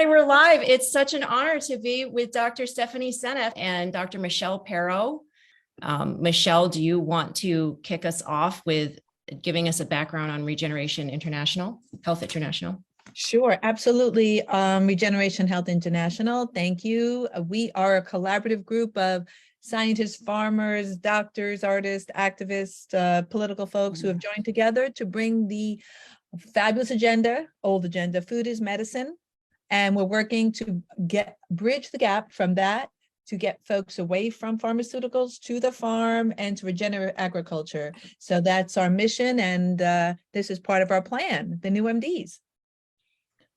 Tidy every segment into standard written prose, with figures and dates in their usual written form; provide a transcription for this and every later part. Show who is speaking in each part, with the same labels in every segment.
Speaker 1: right, we're live. It's such an honor to be with Dr. Stephanie Seneff and Dr. Michelle Perro. Michelle, do you want to kick us off with giving us a background on Regeneration International, Health International?
Speaker 2: Sure, absolutely. Regeneration Health International, thank you. We are a collaborative group of scientists, farmers, doctors, artists, activists, political folks who have joined together to bring the fabulous agenda, old agenda, food is medicine. And we're working to bridge the gap from that to get folks away from pharmaceuticals to the farm and to regenerative agriculture. So that's our mission. And this is part of our plan, the new MDs.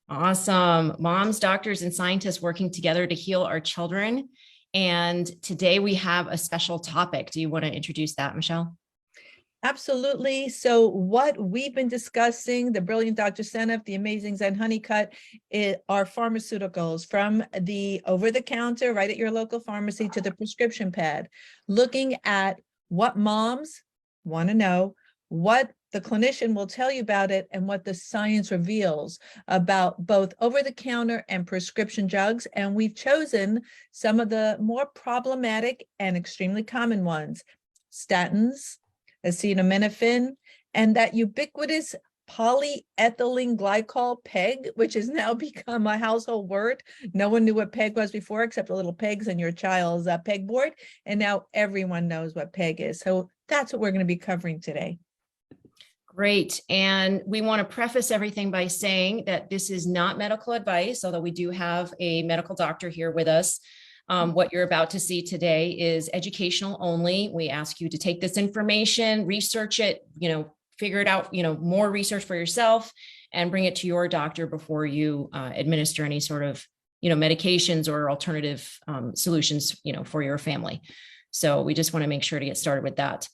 Speaker 1: Awesome. Moms, doctors, and scientists working together to heal our children. And today we have a special topic. Do you want to introduce that, Michelle?
Speaker 2: Absolutely. So what we've been discussing, the brilliant Dr. Seneff, the amazing Zen Honeycutt, are pharmaceuticals from the over-the-counter right at your local pharmacy to the prescription pad, looking at what moms want to know, what the clinician will tell you about it, and what the science reveals about both over-the-counter and prescription drugs. And we've chosen some of the more problematic and extremely common ones: statins, acetaminophen, and that ubiquitous polyethylene glycol, PEG, which has now become a household word. No one knew what PEG was before, except the little pegs in your child's pegboard. And now everyone knows what PEG is. So that's what we're going to be covering today.
Speaker 1: Great. And we want to preface everything by saying that this is not medical advice, although we do have a medical doctor here with us. What you're about to see today is educational only. We ask you to take this information, research it, figure it out, more research for yourself, and bring it to your doctor before you administer any sort of, medications or alternative solutions, for your family. So we just want to make sure to get started with that.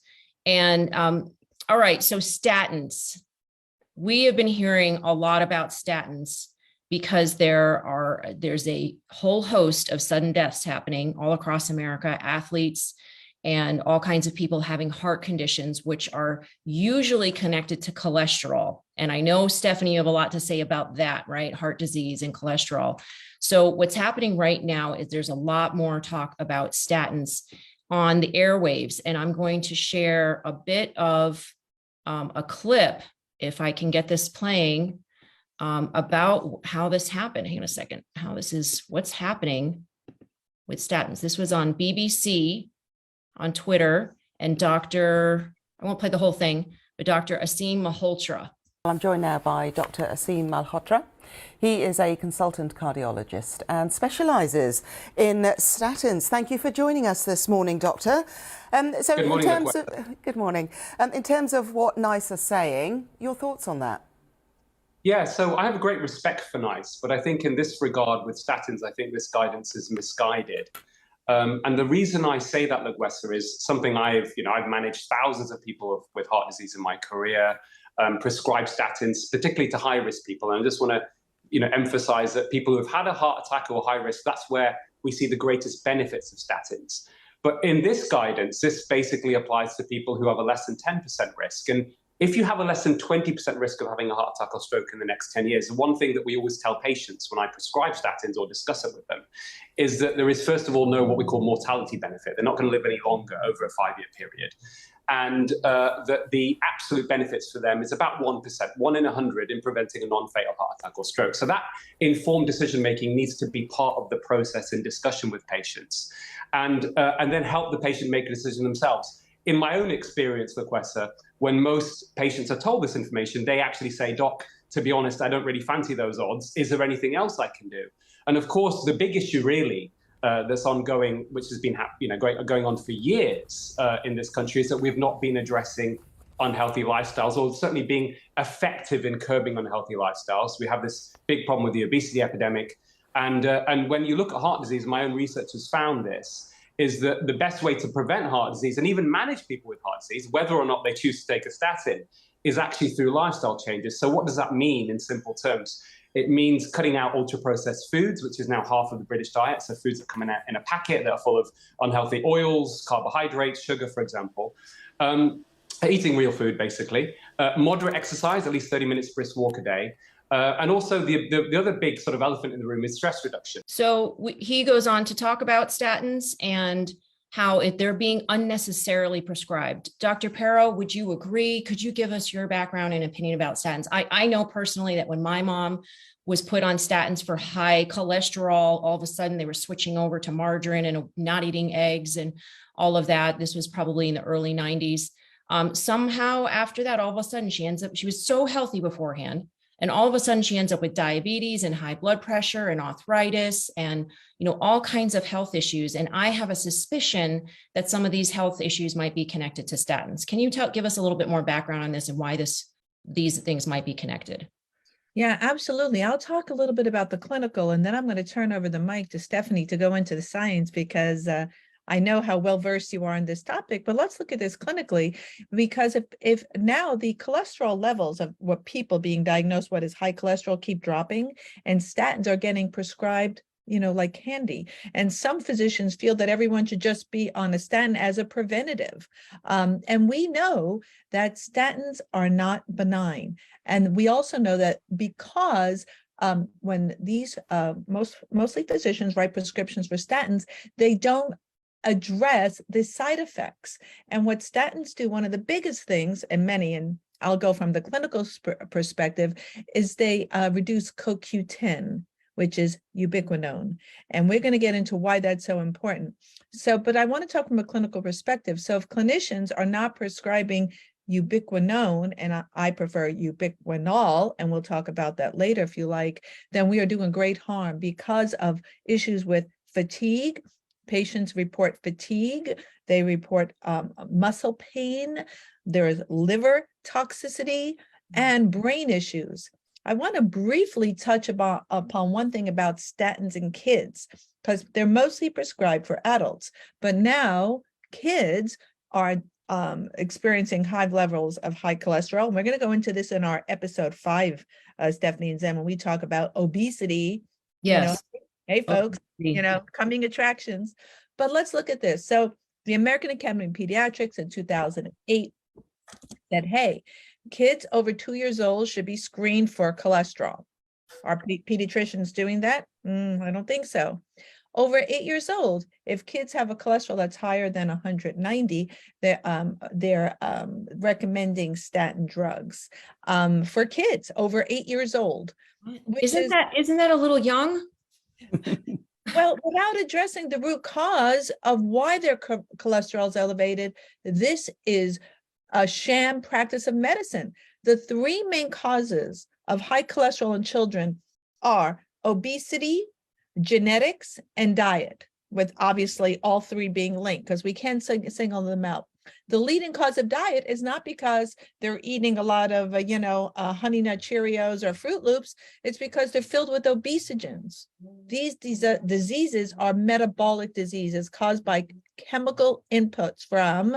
Speaker 1: And all right, so statins. We have been hearing a lot about statins because there's a whole host of sudden deaths happening all across America, athletes and all kinds of people having heart conditions, which are usually connected to cholesterol. And I know, Stephanie, you have a lot to say about that, right? Heart disease and cholesterol. So what's happening right now is there's a lot more talk about statins on the airwaves. And I'm going to share a bit of a clip, if I can get this playing, about how this happened. Hang on a second. What's happening with statins. This was on BBC, on Twitter, and I won't play the whole thing, but Dr. Aseem Malhotra.
Speaker 3: I'm joined now by Dr. Aseem Malhotra. He is a consultant cardiologist and specialises in statins. Thank you for joining us this morning, Doctor.
Speaker 4: Good morning.
Speaker 3: Good morning. In terms of what NICE are saying, your thoughts on that?
Speaker 4: Yeah, so I have a great respect for NICE, but I think in this regard with statins, I think this guidance is misguided. And the reason I say that, LaGuessa, is something I've managed thousands of people with heart disease in my career, prescribed statins, particularly to high-risk people. And I just want to, emphasize that people who have had a heart attack or high risk, that's where we see the greatest benefits of statins. But in this guidance, this basically applies to people who have a less than 10% risk. And if you have a less than 20% risk of having a heart attack or stroke in the next 10 years, the one thing that we always tell patients when I prescribe statins or discuss it with them is that there is, first of all, no what we call mortality benefit. They're not going to live any longer over a 5-year period. And that the absolute benefits for them is about 1%, 1 in 100 in preventing a non-fatal heart attack or stroke. So that informed decision-making needs to be part of the process in discussion with patients and then help the patient make a decision themselves. In my own experience, LaGuessa, when most patients are told this information, they actually say, "Doc, to be honest, I don't really fancy those odds. Is there anything else I can do?" And of course, the big issue really that's ongoing, which has been going on for years in this country, is that we've not been addressing unhealthy lifestyles, or certainly being effective in curbing unhealthy lifestyles. We have this big problem with the obesity epidemic. And when you look at heart disease, my own research has found this, is that the best way to prevent heart disease and even manage people with heart disease, whether or not they choose to take a statin, is actually through lifestyle changes. So what does that mean in simple terms? It means cutting out ultra-processed foods, which is now half of the British diet. So foods that come in a packet that are full of unhealthy oils, carbohydrates, sugar, for example. Eating real food, basically. Moderate exercise, at least 30 minutes brisk walk a day. And also the other big sort of elephant in the room is stress reduction.
Speaker 1: So he goes on to talk about statins and how if they're being unnecessarily prescribed. Dr. Perro, would you agree? Could you give us your background and opinion about statins? I know personally that when my mom was put on statins for high cholesterol, all of a sudden they were switching over to margarine and not eating eggs and all of that. This was probably in the early 90s. Somehow after that, all of a sudden she was so healthy beforehand. And all of a sudden she ends up with diabetes and high blood pressure and arthritis and, all kinds of health issues. And I have a suspicion that some of these health issues might be connected to statins. Can you give us a little bit more background on this and why these things might be connected?
Speaker 2: Yeah, absolutely. I'll talk a little bit about the clinical, and then I'm going to turn over the mic to Stephanie to go into the science, because I know how well versed you are on this topic, but let's look at this clinically, because if now the cholesterol levels of what people being diagnosed what is high cholesterol keep dropping, and statins are getting prescribed, like candy. And some physicians feel that everyone should just be on a statin as a preventative. And we know that statins are not benign. And we also know that because when these mostly physicians write prescriptions for statins, they don't address the side effects. And what statins do, one of the biggest things, and I'll go from the clinical perspective, is they reduce CoQ10, which is ubiquinone. And we're going to get into why that's so important. But I want to talk from a clinical perspective. So if clinicians are not prescribing ubiquinone, and I prefer ubiquinol, and we'll talk about that later if you like, then we are doing great harm because of issues with fatigue. Patients report fatigue, they report muscle pain, there is liver toxicity, and brain issues. I want to briefly touch upon one thing about statins in kids, because they're mostly prescribed for adults, but now kids are experiencing high levels of high cholesterol. And we're going to go into this in our episode 5, Stephanie and Zen, when we talk about obesity.
Speaker 1: Yes.
Speaker 2: Hey, folks, coming attractions. But let's look at this. So the American Academy of Pediatrics in 2008 said, hey, kids over 2 years old should be screened for cholesterol. Are pediatricians doing that? I don't think so. Over 8 years old, if kids have a cholesterol that's higher than 190, they're recommending statin drugs for kids over 8 years old.
Speaker 1: Isn't that a little young?
Speaker 2: Well, without addressing the root cause of why their cholesterol is elevated, this is a sham practice of medicine. The 3 main causes of high cholesterol in children are obesity, genetics, and diet, with obviously all 3 being linked, because we can't single them out. The leading cause of diet is not because they're eating a lot of, Honey Nut Cheerios or Fruit Loops. It's because they're filled with obesogens. These diseases are metabolic diseases caused by chemical inputs from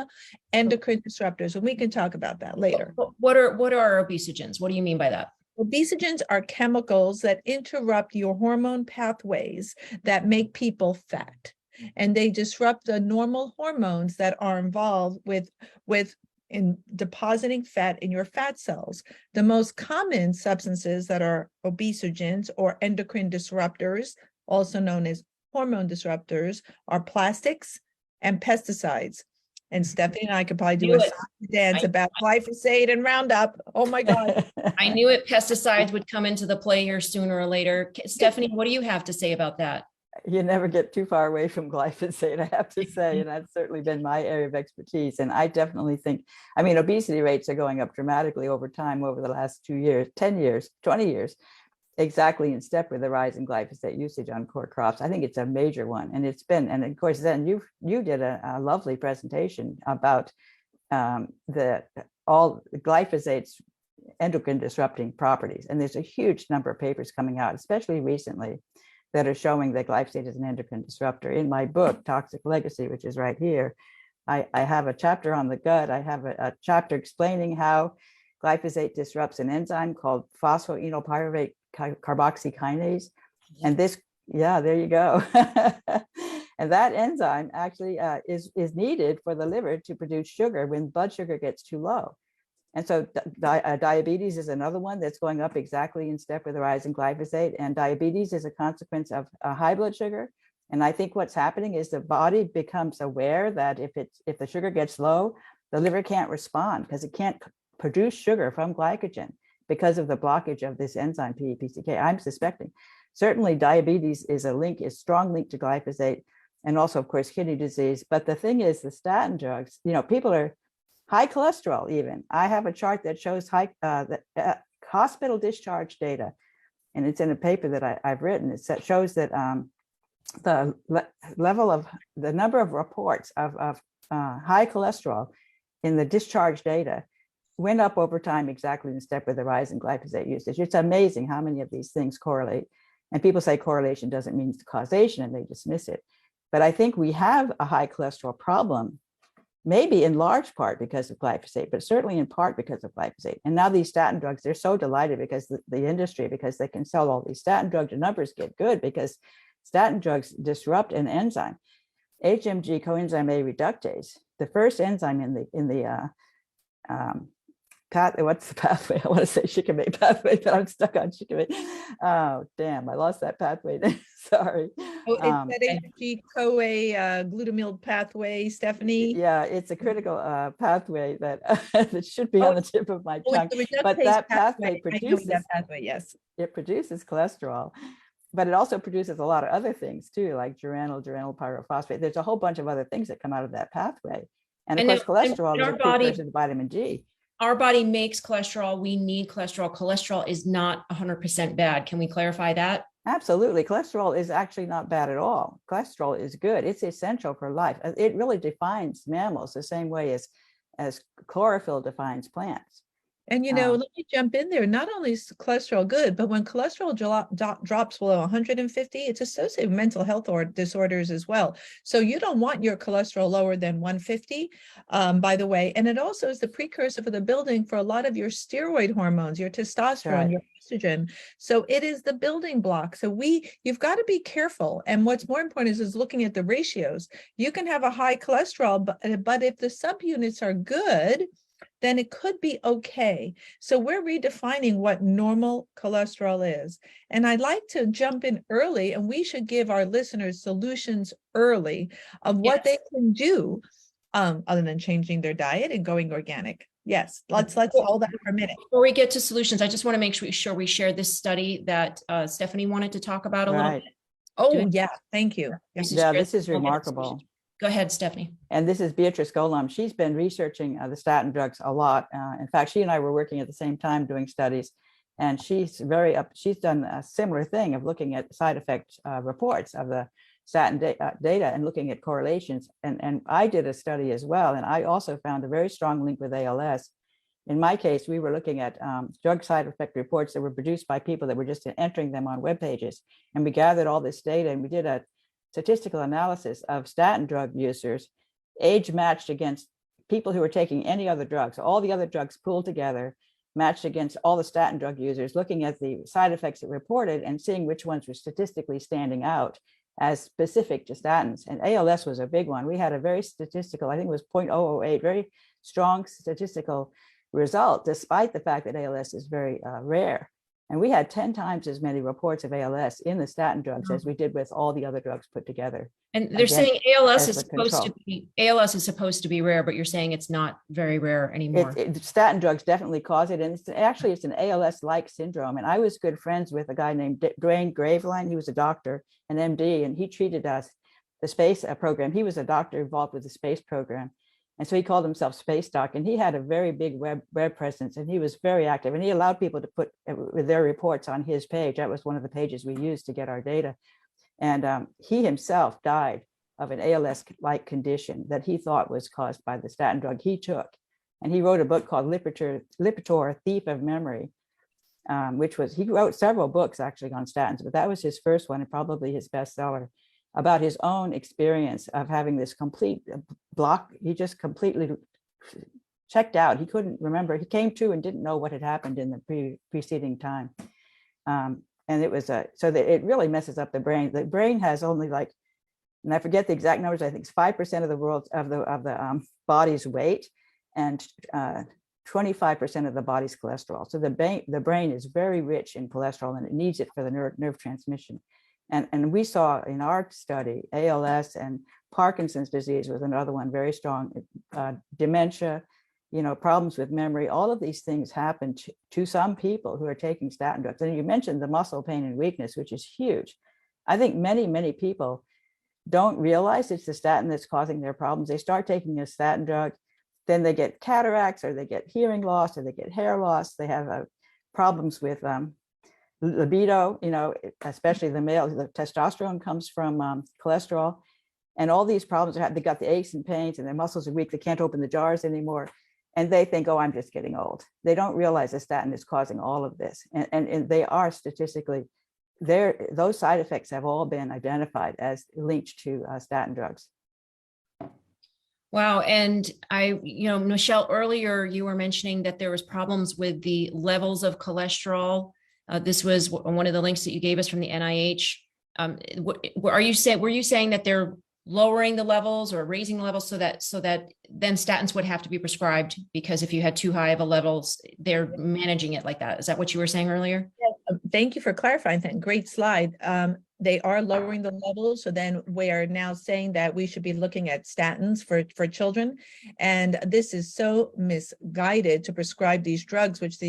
Speaker 2: endocrine disruptors, and we can talk about that later.
Speaker 1: What are obesogens? What do you mean by that?
Speaker 2: Obesogens are chemicals that interrupt your hormone pathways that make people fat. And they disrupt the normal hormones that are involved with depositing fat in your fat cells. The most common substances that are obesogens or endocrine disruptors, also known as hormone disruptors, are plastics and pesticides. And Stephanie and I could probably do a dance about glyphosate and Roundup. Oh my God.
Speaker 1: I knew it. Pesticides would come into the play here sooner or later. Stephanie, what do you have to say about that?
Speaker 5: You never get too far away from glyphosate, I have to say, and that's certainly been my area of expertise. And I definitely think, obesity rates are going up dramatically over time, over the last 2 years, 10 years, 20 years, exactly in step with the rise in glyphosate usage on core crops. I think it's a major one. And it's been, and of course, then you did a lovely presentation about all glyphosate's endocrine disrupting properties. And there's a huge number of papers coming out, especially recently, that are showing that glyphosate is an endocrine disruptor. In my book, Toxic Legacy, which is right here, I have a chapter on the gut. I have a chapter explaining how glyphosate disrupts an enzyme called phosphoenolpyruvate carboxykinase. And this, there you go. And that enzyme actually is needed for the liver to produce sugar when blood sugar gets too low. And so diabetes is another one that's going up exactly in step with the rise in glyphosate. And diabetes is a consequence of high blood sugar. And I think what's happening is the body becomes aware that if the sugar gets low, the liver can't respond because it can't produce sugar from glycogen because of the blockage of this enzyme PEPCK. I'm suspecting. Certainly diabetes is a strong link to glyphosate, and also of course kidney disease. But the thing is, the statin drugs, people are high cholesterol even. I have a chart that shows hospital discharge data, and it's in a paper that I've written. It shows that the level of the number of reports of high cholesterol in the discharge data went up over time exactly in step with the rise in glyphosate usage. It's amazing how many of these things correlate. And people say correlation doesn't mean causation, and they dismiss it. But I think we have a high cholesterol problem, maybe in large part because of glyphosate, but certainly in part because of glyphosate. And now these statin drugs, they're so delighted because the industry, because they can sell all these statin drugs, the numbers get good because statin drugs disrupt an enzyme, HMG coenzyme A reductase, the first enzyme in the what's the pathway? I want to say shikimate pathway, but I'm stuck on shikimate. Oh, damn, I lost that pathway. Sorry.
Speaker 2: Oh, it's that HG CoA glutamyl pathway, Stephanie.
Speaker 5: Yeah, it's a critical pathway that that should be on the tip of my tongue. But that pathway produces
Speaker 2: that pathway, yes.
Speaker 5: It produces cholesterol, but it also produces a lot of other things too, like geranyl pyrophosphate. There's a whole bunch of other things that come out of that pathway. And of course, cholesterol is a precursor to vitamin D.
Speaker 1: Our body makes cholesterol. We need cholesterol. Cholesterol is not 100% bad. Can we clarify that?
Speaker 5: Absolutely. Cholesterol is actually not bad at all. Cholesterol is good. It's essential for life. It really defines mammals the same way as chlorophyll defines plants.
Speaker 2: And, let me jump in there. Not only is cholesterol good, but when cholesterol drops below 150, it's associated with mental health disorders as well. So you don't want your cholesterol lower than 150, by the way. And it also is the precursor for the building for a lot of your steroid hormones, your testosterone, right, your estrogen. So it is the building block. So you've got to be careful. And what's more important is looking at the ratios. You can have a high cholesterol, but if the subunits are good, then it could be okay. So we're redefining what normal cholesterol is. And I'd like to jump in early, and we should give our listeners solutions early of what they can do other than changing their diet and going organic. Yes, let's hold that for a minute.
Speaker 1: Before we get to solutions, I just want to make sure we share this study that Stephanie wanted to talk about a little bit.
Speaker 2: Oh, yeah. Thank you.
Speaker 5: This is remarkable.
Speaker 1: Go ahead, Stephanie.
Speaker 5: And this is Beatrice Golomb. She's been researching the statin drugs a lot. In fact, she and I were working at the same time doing studies, and she's done a similar thing of looking at side effect reports of the statin data and looking at correlations. And I did a study as well, and I also found a very strong link with ALS. In my case, we were looking at drug side effect reports that were produced by people that were just entering them on web pages. And we gathered all this data, and we did a statistical analysis of statin drug users age matched against people who were taking any other drugs. So all the other drugs pooled together, matched against all the statin drug users, looking at the side effects it reported and seeing which ones were statistically standing out as specific to statins. And ALS was a big one. We had a very statistical, I think it was 0.008, very strong statistical result, despite the fact that ALS is very rare. And we had 10 times as many reports of ALS in the statin drugs as we did with all the other drugs put together.
Speaker 1: And they're saying ALS is supposed to be rare, but you're saying it's not very rare anymore.
Speaker 5: Statin drugs definitely cause it. And it's an ALS-like syndrome. And I was good friends with a guy named Dwayne Graveline. He was a doctor, an MD, and he treated us, the space program. He was a doctor involved with the space program. And so he called himself Space Doc, and he had a very big web presence, and he was very active, and he allowed people to put their reports on his page. That was one of the pages we used to get our data. And he himself died of an ALS-like condition that he thought was caused by the statin drug he took. And he wrote a book called Lipitor, Thief of Memory, he wrote several books actually on statins, but that was his first one and probably his bestseller, about his own experience of having this complete block. He just completely checked out. He couldn't remember. He came to and didn't know what had happened in the preceding time. And it was so that it really messes up the brain. The brain has only and I forget the exact numbers. I think it's 5% of the body's weight, and 25% of the body's cholesterol. So the brain is very rich in cholesterol, and it needs it for the nerve transmission. And we saw in our study, ALS and Parkinson's disease was another one, very strong, dementia, problems with memory. All of these things happen to some people who are taking statin drugs. And you mentioned the muscle pain and weakness, which is huge. I think many, many people don't realize it's the statin that's causing their problems. They start taking a statin drug, then they get cataracts, or they get hearing loss, or they get hair loss. They have problems with libido, especially the male. The testosterone comes from cholesterol, and all these problems they got the aches and pains, and their muscles are weak. They can't open the jars anymore, and they think, oh, I'm just getting old. They don't realize the statin is causing all of this, and they are statistically there. Those side effects have all been identified as linked to statin drugs.
Speaker 1: Wow. And Michelle, earlier you were mentioning that there was problems with the levels of cholesterol. This was one of the links that you gave us from the NIH. Were you saying that they're lowering the levels or raising the levels so that then statins would have to be prescribed, because if you had too high of a levels, they're managing it like that? Is that what you were saying earlier?
Speaker 2: Yes. Thank you for clarifying that. Great slide. They are lowering the levels. So then we are now saying that we should be looking at statins for children. And this is so misguided to prescribe these drugs, which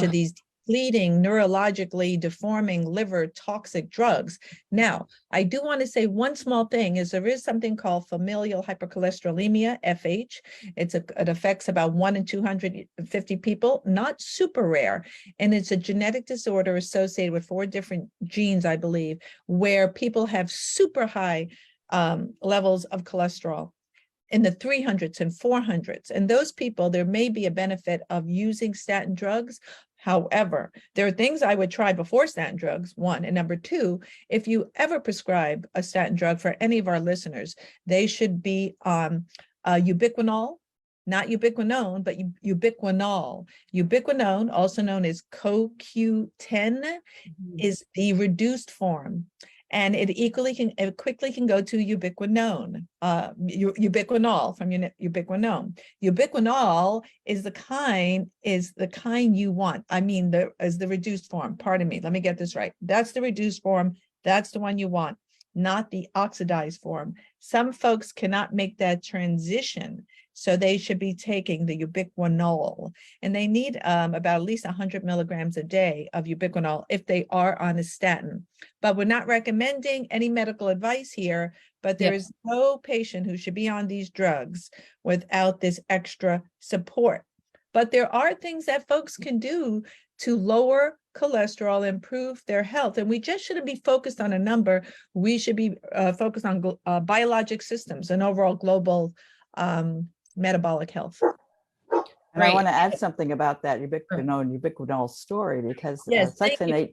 Speaker 2: are these depleting, neurologically deforming, liver toxic drugs. Now, I do want to say one small thing is there is something called familial hypercholesterolemia, FH. It affects about 1 in 250 people, not super rare. And it's a genetic disorder associated with 4 different genes, I believe, where people have super high levels of cholesterol in the 300s and 400s. And those people, there may be a benefit of using statin drugs. However, there are things I would try before statin drugs, 1. And number 2, if you ever prescribe a statin drug for any of our listeners, they should be on ubiquinol, not ubiquinone, but ubiquinol. Ubiquinone, also known as CoQ10, is the reduced form. And it quickly can go to ubiquinone, ubiquinol from ubiquinone. Ubiquinol is the kind you want. I mean, is the reduced form. Pardon me. Let me get this right. That's the reduced form. That's the one you want, not the oxidized form. Some folks cannot make that transition, so they should be taking the ubiquinol, and they need about at least 100 milligrams a day of ubiquinol if they are on a statin. But we're not recommending any medical advice here, but there is no patient who should be on these drugs without this extra support. But there are things that folks can do to lower cholesterol, improve their health. And we just shouldn't be focused on a number. We should be focused on biologic systems and overall global metabolic health.
Speaker 5: And I want to add something about that ubiquinol story, because succinate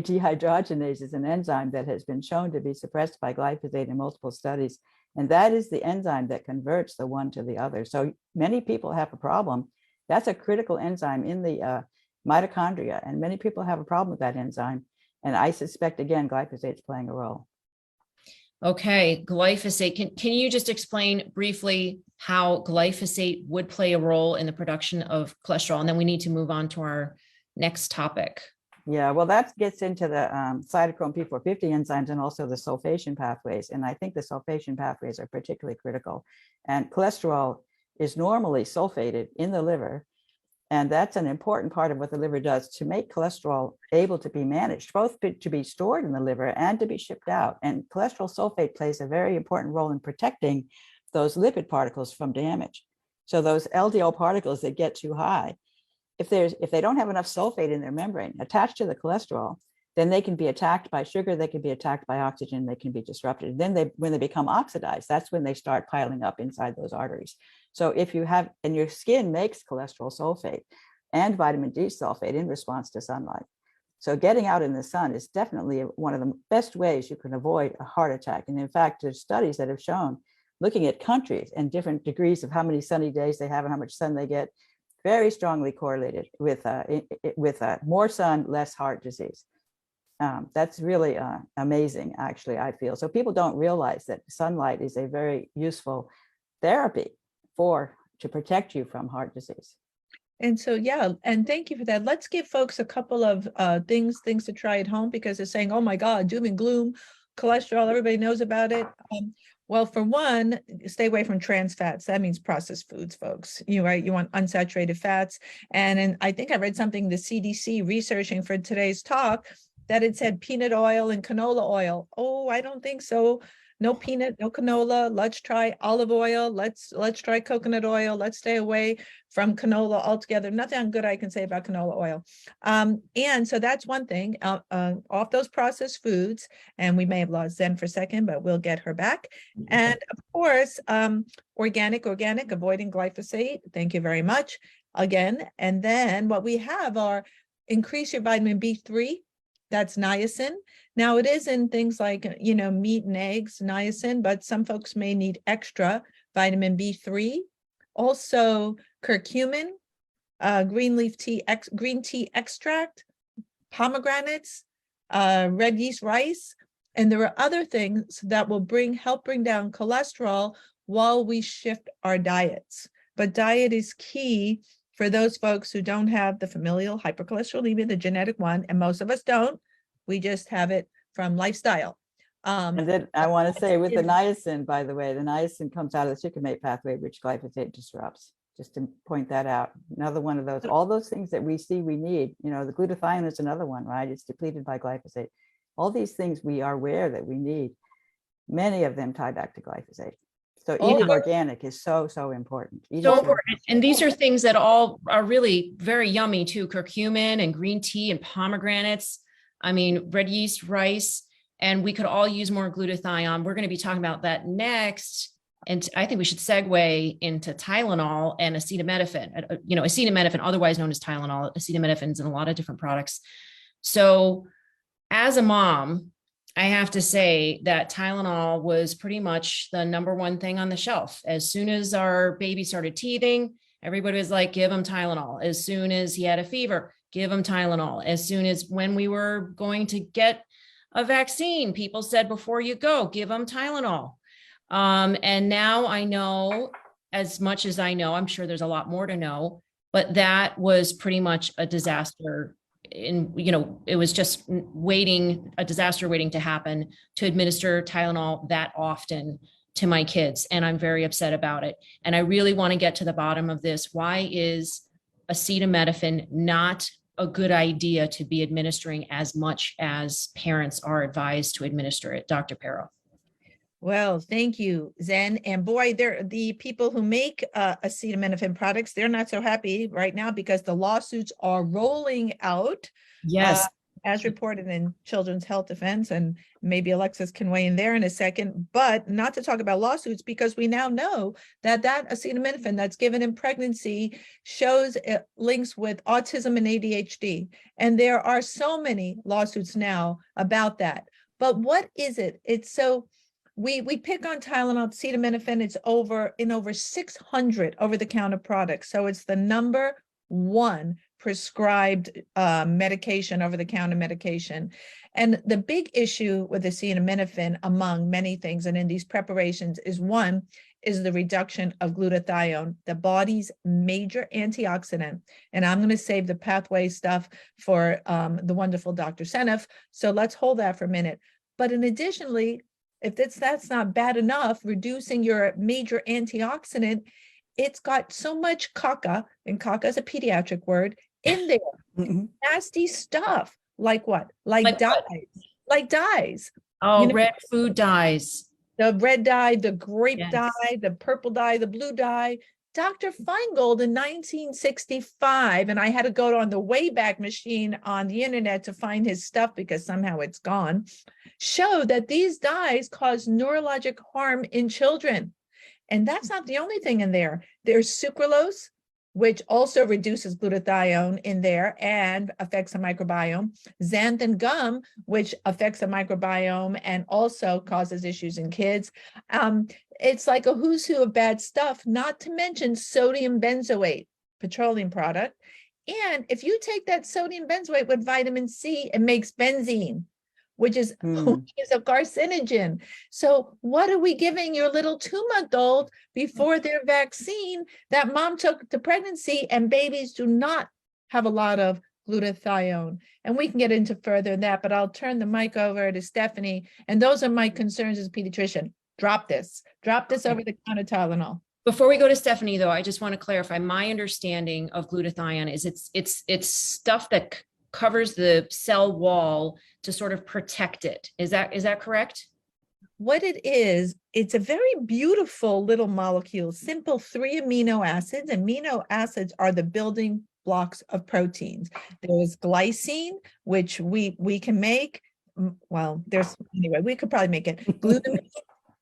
Speaker 5: dehydrogenase is an enzyme that has been shown to be suppressed by glyphosate in multiple studies. And that is the enzyme that converts the one to the other. So many people have a problem. That's a critical enzyme in the mitochondria, and many people have a problem with that enzyme. And I suspect, again, glyphosate is playing a role.
Speaker 1: Okay, glyphosate. Can you just explain briefly how glyphosate would play a role in the production of cholesterol? And then we need to move on to our next topic.
Speaker 5: Yeah, well, that gets into the cytochrome P450 enzymes and also the sulfation pathways. And I think the sulfation pathways are particularly critical. And cholesterol is normally sulfated in the liver. And that's an important part of what the liver does to make cholesterol able to be managed, both to be stored in the liver and to be shipped out. And cholesterol sulfate plays a very important role in protecting those lipid particles from damage. So those LDL particles that get too high, if they don't have enough sulfate in their membrane attached to the cholesterol, then they can be attacked by sugar, they can be attacked by oxygen, they can be disrupted. Then when they become oxidized, that's when they start piling up inside those arteries. So if you have, and your skin makes cholesterol sulfate and vitamin D sulfate in response to sunlight. So getting out in the sun is definitely one of the best ways you can avoid a heart attack. And in fact, there's studies that have shown, looking at countries and different degrees of how many sunny days they have and how much sun they get, very strongly correlated with more sun, less heart disease. That's really amazing, actually, I feel. So people don't realize that sunlight is a very useful therapy for to protect you from heart disease.
Speaker 2: And so, yeah, and thank you for that. Let's give folks a couple of things to try at home, because they're saying, oh my God, doom and gloom, cholesterol, everybody knows about it. Well, for one, stay away from trans fats. That means processed foods, folks. You want unsaturated fats. And I think I read something, the CDC researching for today's talk, that it said peanut oil and canola oil. Oh, I don't think so. No peanut, no canola. Let's try olive oil. Let's try coconut oil. Let's stay away from canola altogether. Nothing good I can say about canola oil. And so that's one thing, off those processed foods. And we may have lost Zen for a second, but we'll get her back. And of course, organic, avoiding glyphosate. Thank you very much again. And then what we have are increase your vitamin B3. That's niacin. Now it is in things like, meat and eggs, niacin, but some folks may need extra vitamin B3. Also curcumin, green tea extract, pomegranates, red yeast rice. And there are other things that will help bring down cholesterol while we shift our diets. But diet is key for those folks who don't have the familial hypercholesterolemia, the genetic one, and most of us don't. We just have it from lifestyle.
Speaker 5: And then I want to say with the niacin, by the way, the niacin comes out of the succinate pathway, which glyphosate disrupts. Just to point that out. Another one of those, all those things that we see we need, the glutathione is another one, right? It's depleted by glyphosate. All these things we are aware that we need. Many of them tie back to glyphosate. So eating organic is so important.
Speaker 1: So important. And these are things that all are really very yummy too. Curcumin and green tea and pomegranates. I mean, red yeast rice, and we could all use more glutathione. We're going to be talking about that next. And I think we should segue into Tylenol and acetaminophen, acetaminophen, otherwise known as Tylenol. Acetaminophen is in a lot of different products. So as a mom, I have to say that Tylenol was pretty much the number one thing on the shelf. As soon as our baby started teething, everybody was like, give him Tylenol. As soon as he had a fever, give him Tylenol. As soon as when we were going to get a vaccine, people said, before you go, give him Tylenol. And now I know as much as I know, I'm sure there's a lot more to know, but that was pretty much a disaster. It was just a disaster waiting to happen to administer Tylenol that often to my kids. And I'm very upset about it. And I really want to get to the bottom of this. Why is acetaminophen not a good idea to be administering as much as parents are advised to administer it? Dr. Perro.
Speaker 2: Well, thank you, Zen. And boy, the people who make acetaminophen products, they're not so happy right now because the lawsuits are rolling out.
Speaker 1: Yes.
Speaker 2: As reported in Children's Health Defense, and maybe Alexis can weigh in there in a second, but not to talk about lawsuits, because we now know that acetaminophen that's given in pregnancy shows links with autism and ADHD. And there are so many lawsuits now about that. But what is it? It's so we pick on Tylenol, acetaminophen. It's over 600 over-the-counter products. So it's the number one prescribed medication, over-the-counter medication. And the big issue with acetaminophen, among many things, and in these preparations, is the reduction of glutathione, the body's major antioxidant. And I'm going to save the pathway stuff for the wonderful Dr. Seneff. So let's hold that for a minute. But additionally, if that's not bad enough, reducing your major antioxidant, it's got so much caca, and caca is a pediatric word, in there. Mm-hmm. Nasty stuff. Like what? Like dyes. What? Like dyes.
Speaker 1: Oh, red food dyes.
Speaker 2: The red dye, the grape dye, the purple dye, the blue dye. Dr. Feingold in 1965, and I had to go on the Wayback Machine on the internet to find his stuff because somehow it's gone, showed that these dyes cause neurologic harm in children. And that's not the only thing in there. There's sucralose, which also reduces glutathione in there and affects the microbiome. Xanthan gum, which affects the microbiome and also causes issues in kids. It's like a who's who of bad stuff, not to mention sodium benzoate, petroleum product. And if you take that sodium benzoate with vitamin C, it makes benzene. which is which is a carcinogen. So what are we giving your little 2-month-old before their vaccine that mom took to pregnancy? And babies do not have a lot of glutathione. And we can get into further than that, but I'll turn the mic over to Stephanie. And those are my concerns as a pediatrician. Drop this over-the-counter Tylenol.
Speaker 1: Before we go to Stephanie, though, I just want to clarify my understanding of glutathione is it's stuff that covers the cell wall to sort of protect it. Is that correct?
Speaker 2: What it is, it's a very beautiful little molecule, simple 3 amino acids. Amino acids are the building blocks of proteins. There is glycine, which we can make. Well, anyway, we could probably make it. Glutamine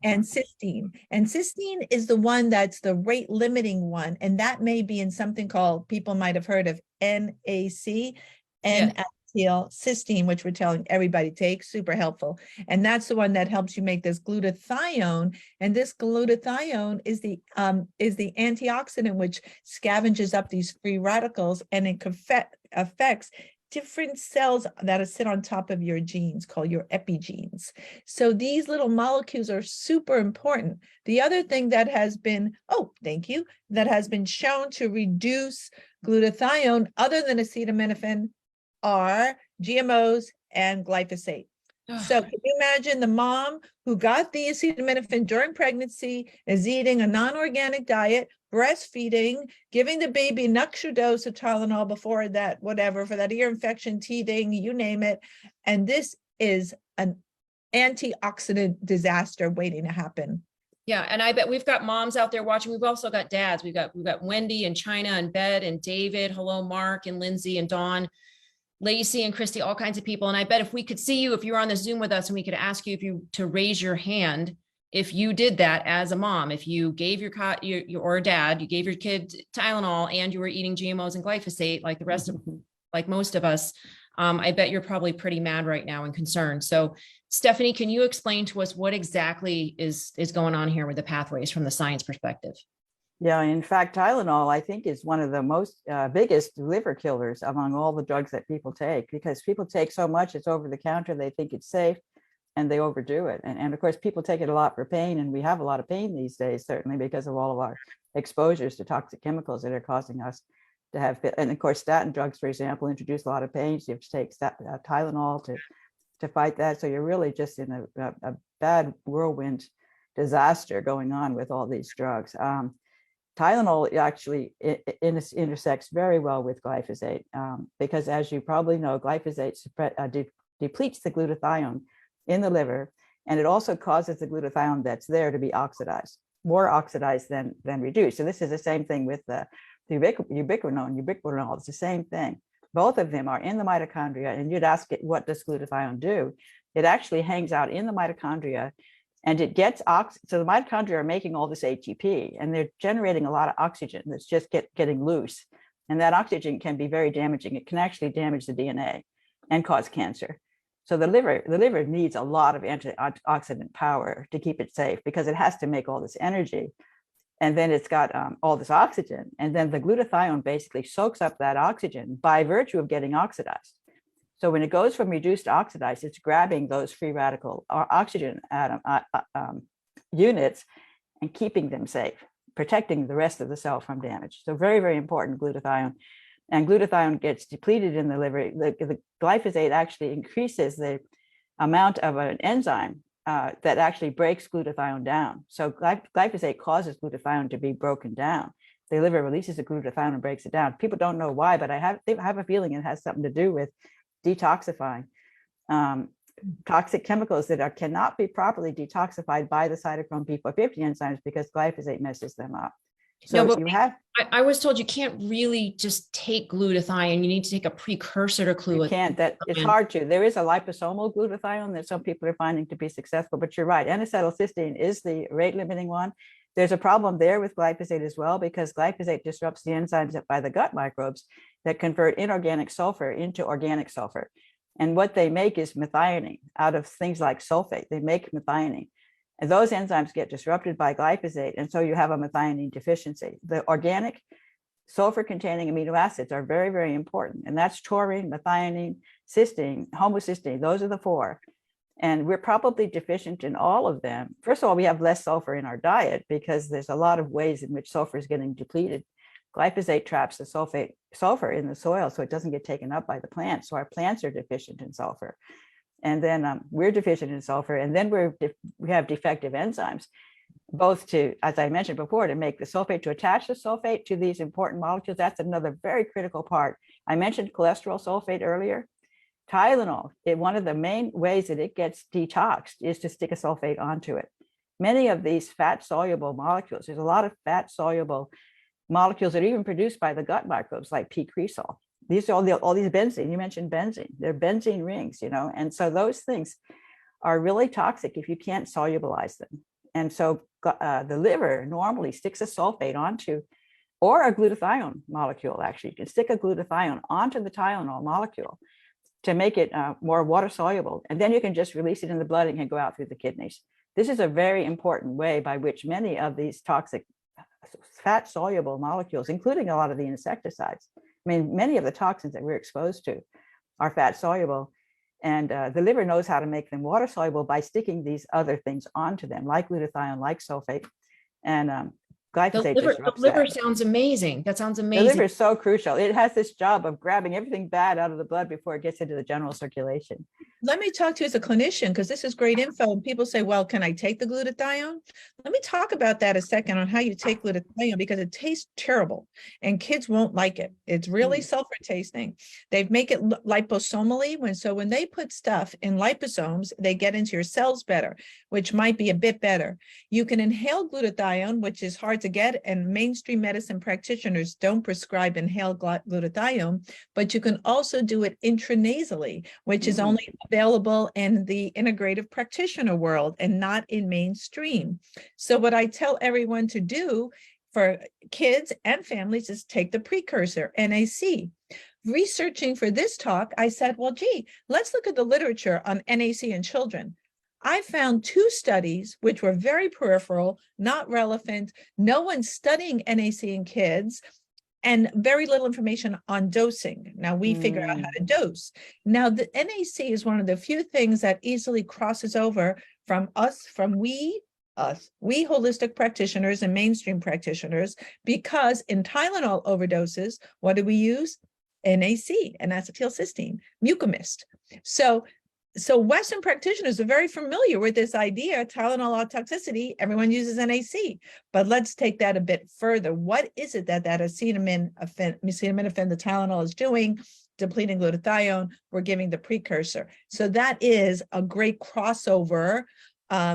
Speaker 2: and cysteine. And cysteine is the one that's the rate limiting one. And that may be in something called, people might have heard of NAC, N-acetyl-cysteine, which we're telling everybody take, super helpful. And that's the one that helps you make this glutathione. And this glutathione is the antioxidant, which scavenges up these free radicals, and it affects different cells that sit on top of your genes, called your epigenes. So these little molecules are super important. The other thing that has been, that has been shown to reduce glutathione other than acetaminophen are GMOs and glyphosate. So can you imagine the mom who got the acetaminophen during pregnancy, is eating a non-organic diet, breastfeeding, giving the baby an extra dose of Tylenol before that, whatever, for that ear infection, teething, you name it. And this is an antioxidant disaster waiting to happen.
Speaker 1: Yeah, and I bet we've got moms out there watching. We've also got dads. We've got Wendy and China and Bed and David. Hello, Mark and Lindsay and Dawn, Lacey and Christy, all kinds of people. And I bet if we could see you, if you were on the Zoom with us, and we could ask you to raise your hand, if you did that as a mom, if you gave your or a dad, you gave your kid Tylenol and you were eating GMOs and glyphosate like the rest of, like most of us, I bet you're probably pretty mad right now and concerned. So Stephanie, can you explain to us what exactly is going on here with the pathways from the science perspective?
Speaker 5: Yeah, in fact, Tylenol, I think, is one of the most biggest liver killers among all the drugs that people take, because people take so much, it's over the counter, they think it's safe, and they overdo it. And of course, people take it a lot for pain, and we have a lot of pain these days, certainly because of all of our exposures to toxic chemicals that are causing us to have, and of course, statin drugs, for example, introduce a lot of pain. So you have to take Tylenol to fight that. So you're really just in a bad whirlwind disaster going on with all these drugs. Tylenol actually intersects very well with glyphosate because, as you probably know, glyphosate depletes the glutathione in the liver, and it also causes the glutathione that's there to be oxidized, more oxidized than reduced. So this is the same thing with the ubiquinol. It's the same thing. Both of them are in the mitochondria, and you'd ask it, what does glutathione do? It actually hangs out in the mitochondria, and it gets so the mitochondria are making all this ATP, and they're generating a lot of oxygen that's just getting loose. And that oxygen can be very damaging. It can actually damage the DNA and cause cancer. So the liver needs a lot of antioxidant power to keep it safe, because it has to make all this energy. And then it's got all this oxygen. And then the glutathione basically soaks up that oxygen by virtue of getting oxidized. So when it goes from reduced to oxidized, it's grabbing those free radical oxygen atom units and keeping them safe, protecting the rest of the cell from damage. So very, very important, glutathione. And glutathione gets depleted in the liver. The glyphosate actually increases the amount of an enzyme that actually breaks glutathione down. So glyphosate causes glutathione to be broken down. The liver releases the glutathione and breaks it down. People don't know why, but I have a feeling it has something to do with detoxifying toxic chemicals that cannot be properly detoxified by the cytochrome P450 enzymes, because glyphosate messes them up. So
Speaker 1: no, but I was told you can't really just take glutathione. You need to take a precursor to glutathione.
Speaker 5: You can't. It's hard to. There is a liposomal glutathione that some people are finding to be successful, but you're right. N-acetylcysteine is the rate limiting one. There's a problem there with glyphosate as well, because glyphosate disrupts the enzymes by the gut microbes that convert inorganic sulfur into organic sulfur. And what they make is methionine out of things like sulfate. They make methionine. And those enzymes get disrupted by glyphosate, and so you have a methionine deficiency. The organic sulfur-containing amino acids are very, very important, and that's taurine, methionine, cysteine, homocysteine. Those are the four. And we're probably deficient in all of them. First of all, we have less sulfur in our diet because there's a lot of ways in which sulfur is getting depleted. Glyphosate traps the sulfur in the soil so it doesn't get taken up by the plants. So our plants are deficient in sulfur. And then we're deficient in sulfur. And then we have defective enzymes, both to, as I mentioned before, to make the sulfate, to attach the sulfate to these important molecules. That's another very critical part. I mentioned cholesterol sulfate earlier. Tylenol, one of the main ways that it gets detoxed is to stick a sulfate onto it. Many of these fat-soluble molecules, there's a lot of fat-soluble molecules that are even produced by the gut microbes, like p-cresol. These are all these benzene. You mentioned benzene. They're benzene rings, and so those things are really toxic if you can't solubilize them. And so the liver normally sticks a sulfate onto, or a glutathione molecule, actually. You can stick a glutathione onto the Tylenol molecule to make it more water soluble. And then you can just release it in the blood and it can go out through the kidneys. This is a very important way by which many of these toxic fat soluble molecules, including a lot of the insecticides, many of the toxins that we're exposed to are fat soluble. And the liver knows how to make them water soluble by sticking these other things onto them, like glutathione, like sulfate. And glyphosate
Speaker 1: The liver sounds amazing. That sounds amazing.
Speaker 5: The liver is so crucial. It has this job of grabbing everything bad out of the blood before it gets into the general circulation.
Speaker 2: Let me talk to you as a clinician, because this is great info. And people say, well, can I take the glutathione? Let me talk about that a second on how you take glutathione, because it tastes terrible and kids won't like it. It's really sulfur tasting. They make it liposomally. When they put stuff in liposomes, they get into your cells better, which might be a bit better. You can inhale glutathione, which is hard to get, and mainstream medicine practitioners don't prescribe inhaled glutathione, but you can also do it intranasally, which is only available in the integrative practitioner world and not in mainstream. So what I tell everyone to do for kids and families is take the precursor, NAC. Researching for this talk, I said, well, gee, let's look at the literature on NAC in children. I found 2 studies which were very peripheral, not relevant, no one's studying NAC in kids, and very little information on dosing. Now we figure out how to dose. Now the NAC is one of the few things that easily crosses over from we holistic practitioners and mainstream practitioners, because in Tylenol overdoses, what do we use? NAC, and acetylcysteine, Mucomyst. So Western practitioners are very familiar with this idea, Tylenol toxicity, everyone uses NAC, but let's take that a bit further. What is it that acetaminophen, the Tylenol is doing? Depleting glutathione, we're giving the precursor. So that is a great crossover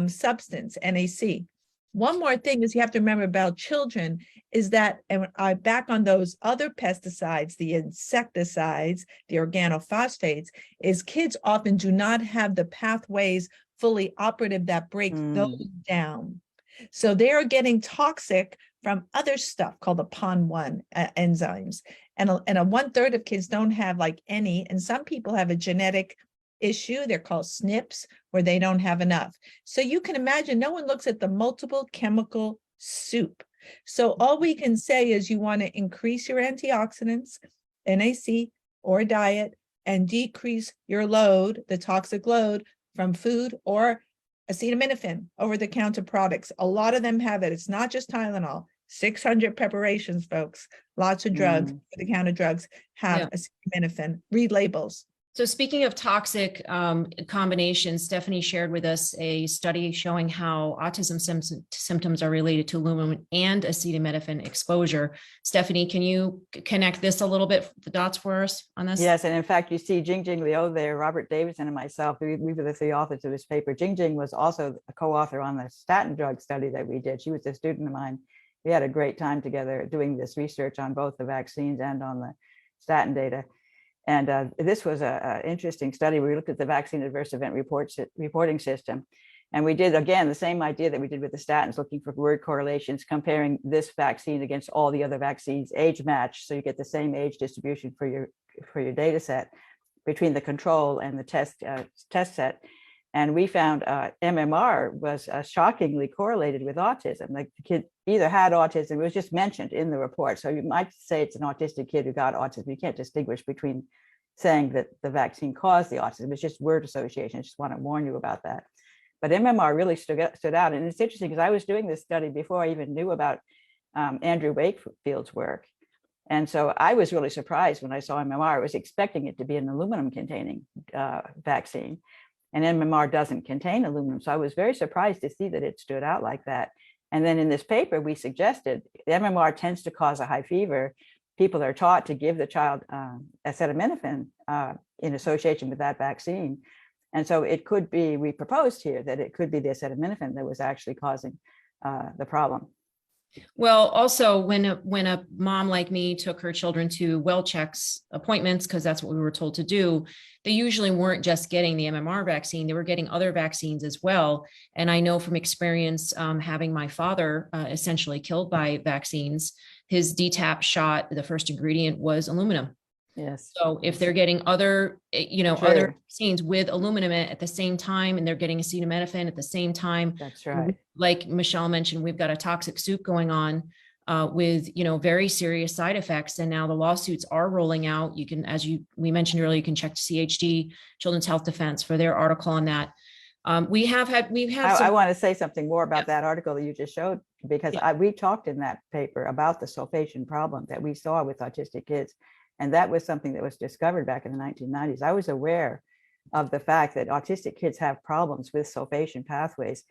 Speaker 2: substance, NAC. One more thing is you have to remember about children is that, and I back on those other pesticides, the insecticides, the organophosphates, is kids often do not have the pathways fully operative that break those down. So they are getting toxic from other stuff called the PON1 enzymes. And a 1/3 of kids don't have like any, and some people have a genetic issue, they're called SNPs, where they don't have enough. So you can imagine no one looks at the multiple chemical soup. So all we can say is you want to increase your antioxidants, NAC or diet, and decrease your load, the toxic load from food or acetaminophen, over-the-counter products. A lot of them have it. It's not just Tylenol. 600 preparations, folks. Lots of drugs, over-the-counter drugs have acetaminophen. Read labels.
Speaker 1: So speaking of toxic combinations, Stephanie shared with us a study showing how autism symptoms are related to aluminum and acetaminophen exposure. Stephanie, can you connect this a little bit, the dots for us on this?
Speaker 5: Yes, and in fact, you see Jingjing Liu there, Robert Davidson and myself, we were the 3 authors of this paper. Jingjing was also a co-author on the statin drug study that we did. She was a student of mine. We had a great time together doing this research on both the vaccines and on the statin data. And this was an interesting study. We looked at the vaccine adverse event reporting system. And we did, again, the same idea that we did with the statins, looking for word correlations, comparing this vaccine against all the other vaccines, age match. So you get the same age distribution for your data set between the control and the test set. And we found MMR was shockingly correlated with autism. Like the kid either had autism, it was just mentioned in the report. So you might say it's an autistic kid who got autism. You can't distinguish between saying that the vaccine caused the autism. It's just word association. I just want to warn you about that. But MMR really stood out. And it's interesting because I was doing this study before I even knew about Andrew Wakefield's work. And so I was really surprised when I saw MMR. I was expecting it to be an aluminum containing vaccine. And MMR doesn't contain aluminum. So I was very surprised to see that it stood out like that. And then in this paper, we suggested MMR tends to cause a high fever. People are taught to give the child acetaminophen in association with that vaccine. And so it could be, we proposed here that it could be the acetaminophen that was actually causing the problem.
Speaker 1: Well, also when a mom like me took her children to well checks appointments, because that's what we were told to do, they usually weren't just getting the MMR vaccine, they were getting other vaccines as well. And I know from experience, having my father essentially killed by vaccines, his DTaP shot, the first ingredient was aluminum.
Speaker 5: Yes.
Speaker 1: So if they're getting other, other vaccines with aluminum at the same time, and they're getting acetaminophen at the same time,
Speaker 5: that's right.
Speaker 1: Like Michelle mentioned, we've got a toxic soup going on with, very serious side effects. And now the lawsuits are rolling out. You can, we mentioned earlier, you can check CHD, Children's Health Defense, for their article on that. I
Speaker 5: want to say something more about that article that you just showed, because we talked in that paper about the sulfation problem that we saw with autistic kids. And that was something that was discovered back in the 1990s. I was aware of the fact that autistic kids have problems with sulfation pathways.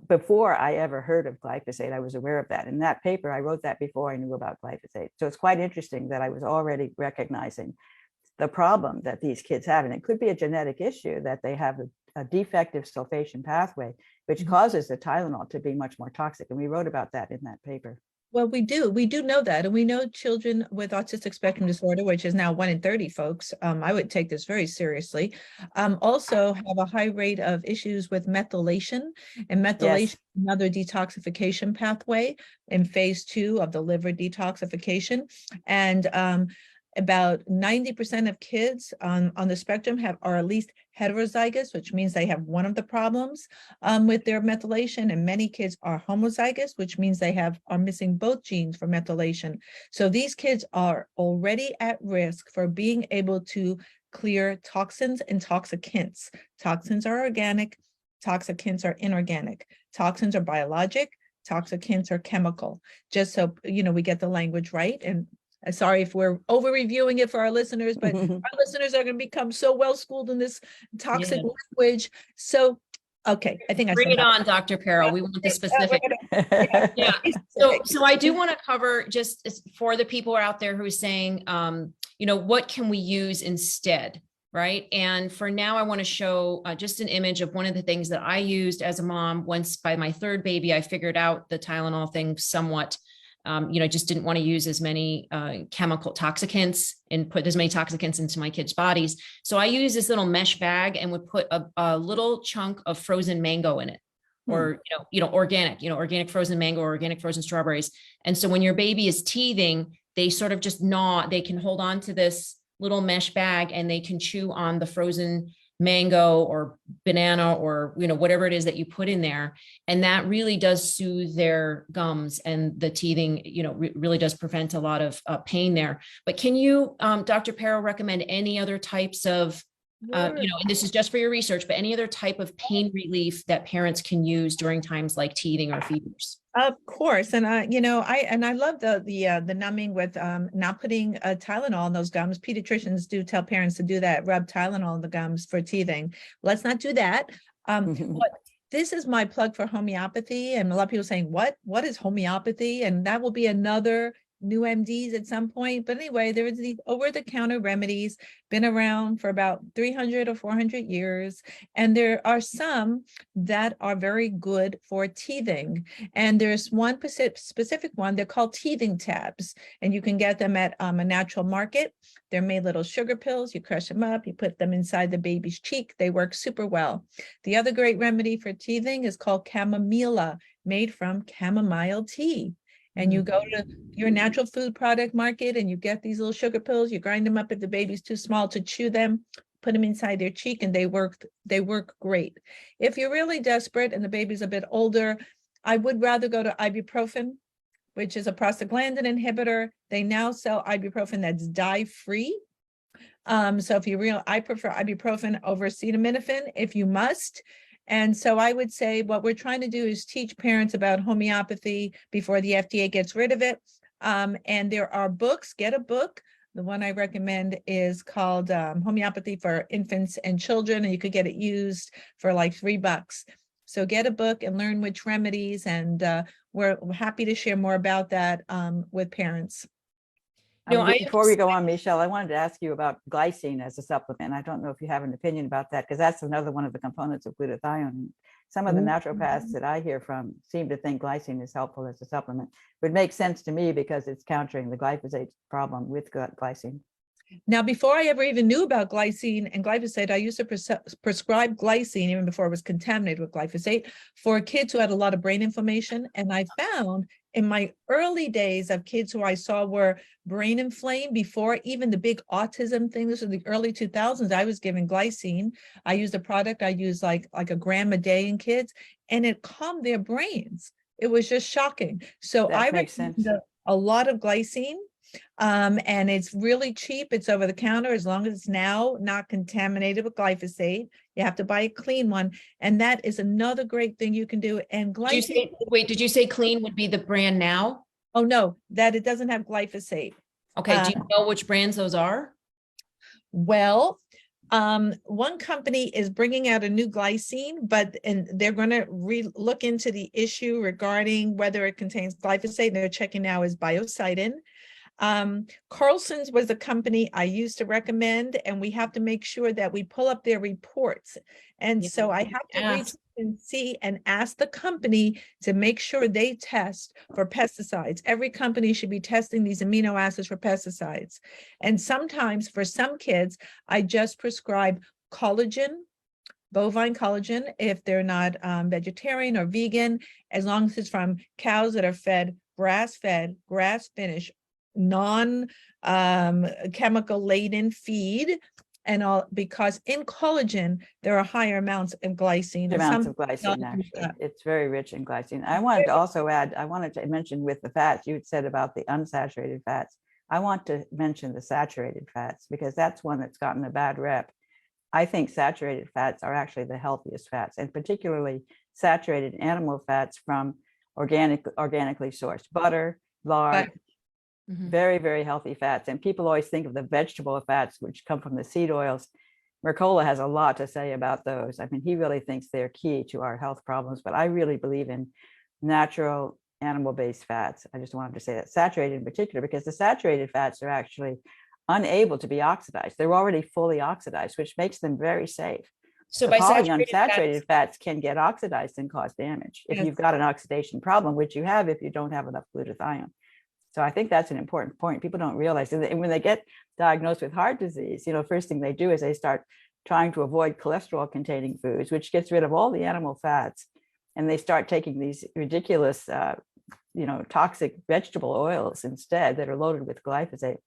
Speaker 5: Before I ever heard of glyphosate, I was aware of that. In that paper, I wrote that before I knew about glyphosate. So it's quite interesting that I was already recognizing the problem that these kids have. And it could be a genetic issue that they have a defective sulfation pathway, which causes the Tylenol to be much more toxic. And we wrote about that in that paper.
Speaker 2: Well, we do know that. And we know children with autistic spectrum disorder, which is now 1 in 30 folks, I would take this very seriously, also have a high rate of issues with methylation. And methylation, another detoxification pathway in phase 2 of the liver detoxification. And about 90% of kids on the spectrum are at least heterozygous, which means they have one of the problems with their methylation, and many kids are homozygous, which means they are missing both genes for methylation. So these kids are already at risk for being able to clear toxins and toxicants. Toxins are organic, toxicants are inorganic. Toxins are biologic, toxicants are chemical. Just so we get the language right. And sorry if we're over reviewing it for our listeners, but our listeners are going to become so well schooled in this toxic language. So, okay, I think
Speaker 1: bring it on, Dr. Perro. We want the specific. Yeah. So I do want to cover, just for the people out there who are saying, what can we use instead? Right. And for now, I want to show just an image of one of the things that I used as a mom. Once by my third baby, I figured out the Tylenol thing somewhat. Just didn't want to use as many chemical toxicants and put as many toxicants into my kids' bodies. So I use this little mesh bag and would put a little chunk of frozen mango in it, or, organic frozen mango or organic frozen strawberries. And so when your baby is teething, they sort of just they can hold on to this little mesh bag and they can chew on the frozen mango or banana or, whatever it is that you put in there. And that really does soothe their gums, and the teething, really does prevent a lot of pain there. But can you, Dr. Perro, recommend any other types of, and this is just for your research, but any other type of pain relief that parents can use during times like teething or fevers?
Speaker 2: Of course. And I love the numbing with not putting Tylenol in those gums. Pediatricians do tell parents to do that, rub Tylenol in the gums for teething. Let's not do that. But this is my plug for homeopathy. And a lot of people saying, what is homeopathy? And that will be another new MDs at some point. But anyway, there's these over-the-counter remedies, been around for about 300 or 400 years. And there are some that are very good for teething. And there's one specific one, they're called teething tabs. And you can get them at a natural market. They're made little sugar pills. You crush them up, you put them inside the baby's cheek. They work super well. The other great remedy for teething is called chamomilla, made from chamomile tea. And you go to your natural food product market and you get these little sugar pills, you grind them up if the baby's too small to chew them, put them inside their cheek, and they work great. If you're really desperate and the baby's a bit older, I would rather go to ibuprofen, which is a prostaglandin inhibitor. They now sell ibuprofen that's dye-free. So if you I prefer ibuprofen over acetaminophen if you must. And so I would say what we're trying to do is teach parents about homeopathy before the FDA gets rid of it. And there are books, get a book. The one I recommend is called Homeopathy for Infants and Children, and you could get it used for like $3. So get a book and learn which remedies, and we're happy to share more about that with parents.
Speaker 5: Before we go on, Michelle, I wanted to ask you about glycine as a supplement. I don't know if you have an opinion about that, because that's another one of the components of glutathione. Some of the naturopaths that I hear from seem to think glycine is helpful as a supplement. It makes sense to me because it's countering the glyphosate problem with glycine.
Speaker 2: Now, before I ever even knew about glycine and glyphosate, I used to prescribe glycine, even before it was contaminated with glyphosate, for kids who had a lot of brain inflammation. And I found in my early days of kids who I saw were brain inflamed before even the big autism thing, this was the early 2000s, I was giving glycine. I used a product, I used like a gram a day in kids, and it calmed their brains. It was just shocking. So
Speaker 5: That
Speaker 2: I
Speaker 5: makes sense.
Speaker 2: recommend a lot of glycine. And it's really cheap. It's over the counter, as long as it's now not contaminated with glyphosate. You have to buy a clean one. And that is another great thing you can do. And glyphosate.
Speaker 1: Did you say clean would be the brand now?
Speaker 2: Oh, no, that it doesn't have glyphosate.
Speaker 1: Okay. Do you know which brands those are?
Speaker 2: Well, one company is bringing out a new glycine, and they're going to look into the issue regarding whether it contains glyphosate. They're checking now is biocidin. Carlson's was a company I used to recommend, and we have to make sure that we pull up their reports. And so I have to reach and see and ask the company to make sure they test for pesticides. Every company should be testing these amino acids for pesticides. And sometimes for some kids, I just prescribe collagen, bovine collagen, if they're not vegetarian or vegan, as long as it's from cows that are fed, grass finished, non-chemical laden feed, and all, because in collagen there are higher amounts of glycine.
Speaker 5: Actually, it's very rich in glycine. I wanted to also add, I wanted to mention with the fats, you had said about the unsaturated fats. I want to mention the saturated fats, because that's one that's gotten a bad rep. I think saturated fats are actually the healthiest fats, and particularly saturated animal fats from organically sourced butter, lard. Very, very healthy fats. And people always think of the vegetable fats, which come from the seed oils. Mercola has a lot to say about those. I mean, he really thinks they're key to our health problems, but I really believe in natural animal-based fats. I just wanted to say that, saturated in particular, because the saturated fats are actually unable to be oxidized. They're already fully oxidized, which makes them very safe. So by unsaturated fats can get oxidized and cause damage if you've got an oxidation problem, which you have if you don't have enough glutathione. So I think that's an important point. People don't realize that when they get diagnosed with heart disease, first thing they do is they start trying to avoid cholesterol containing foods, which gets rid of all the animal fats. And they start taking these ridiculous, toxic vegetable oils instead that are loaded with glyphosate.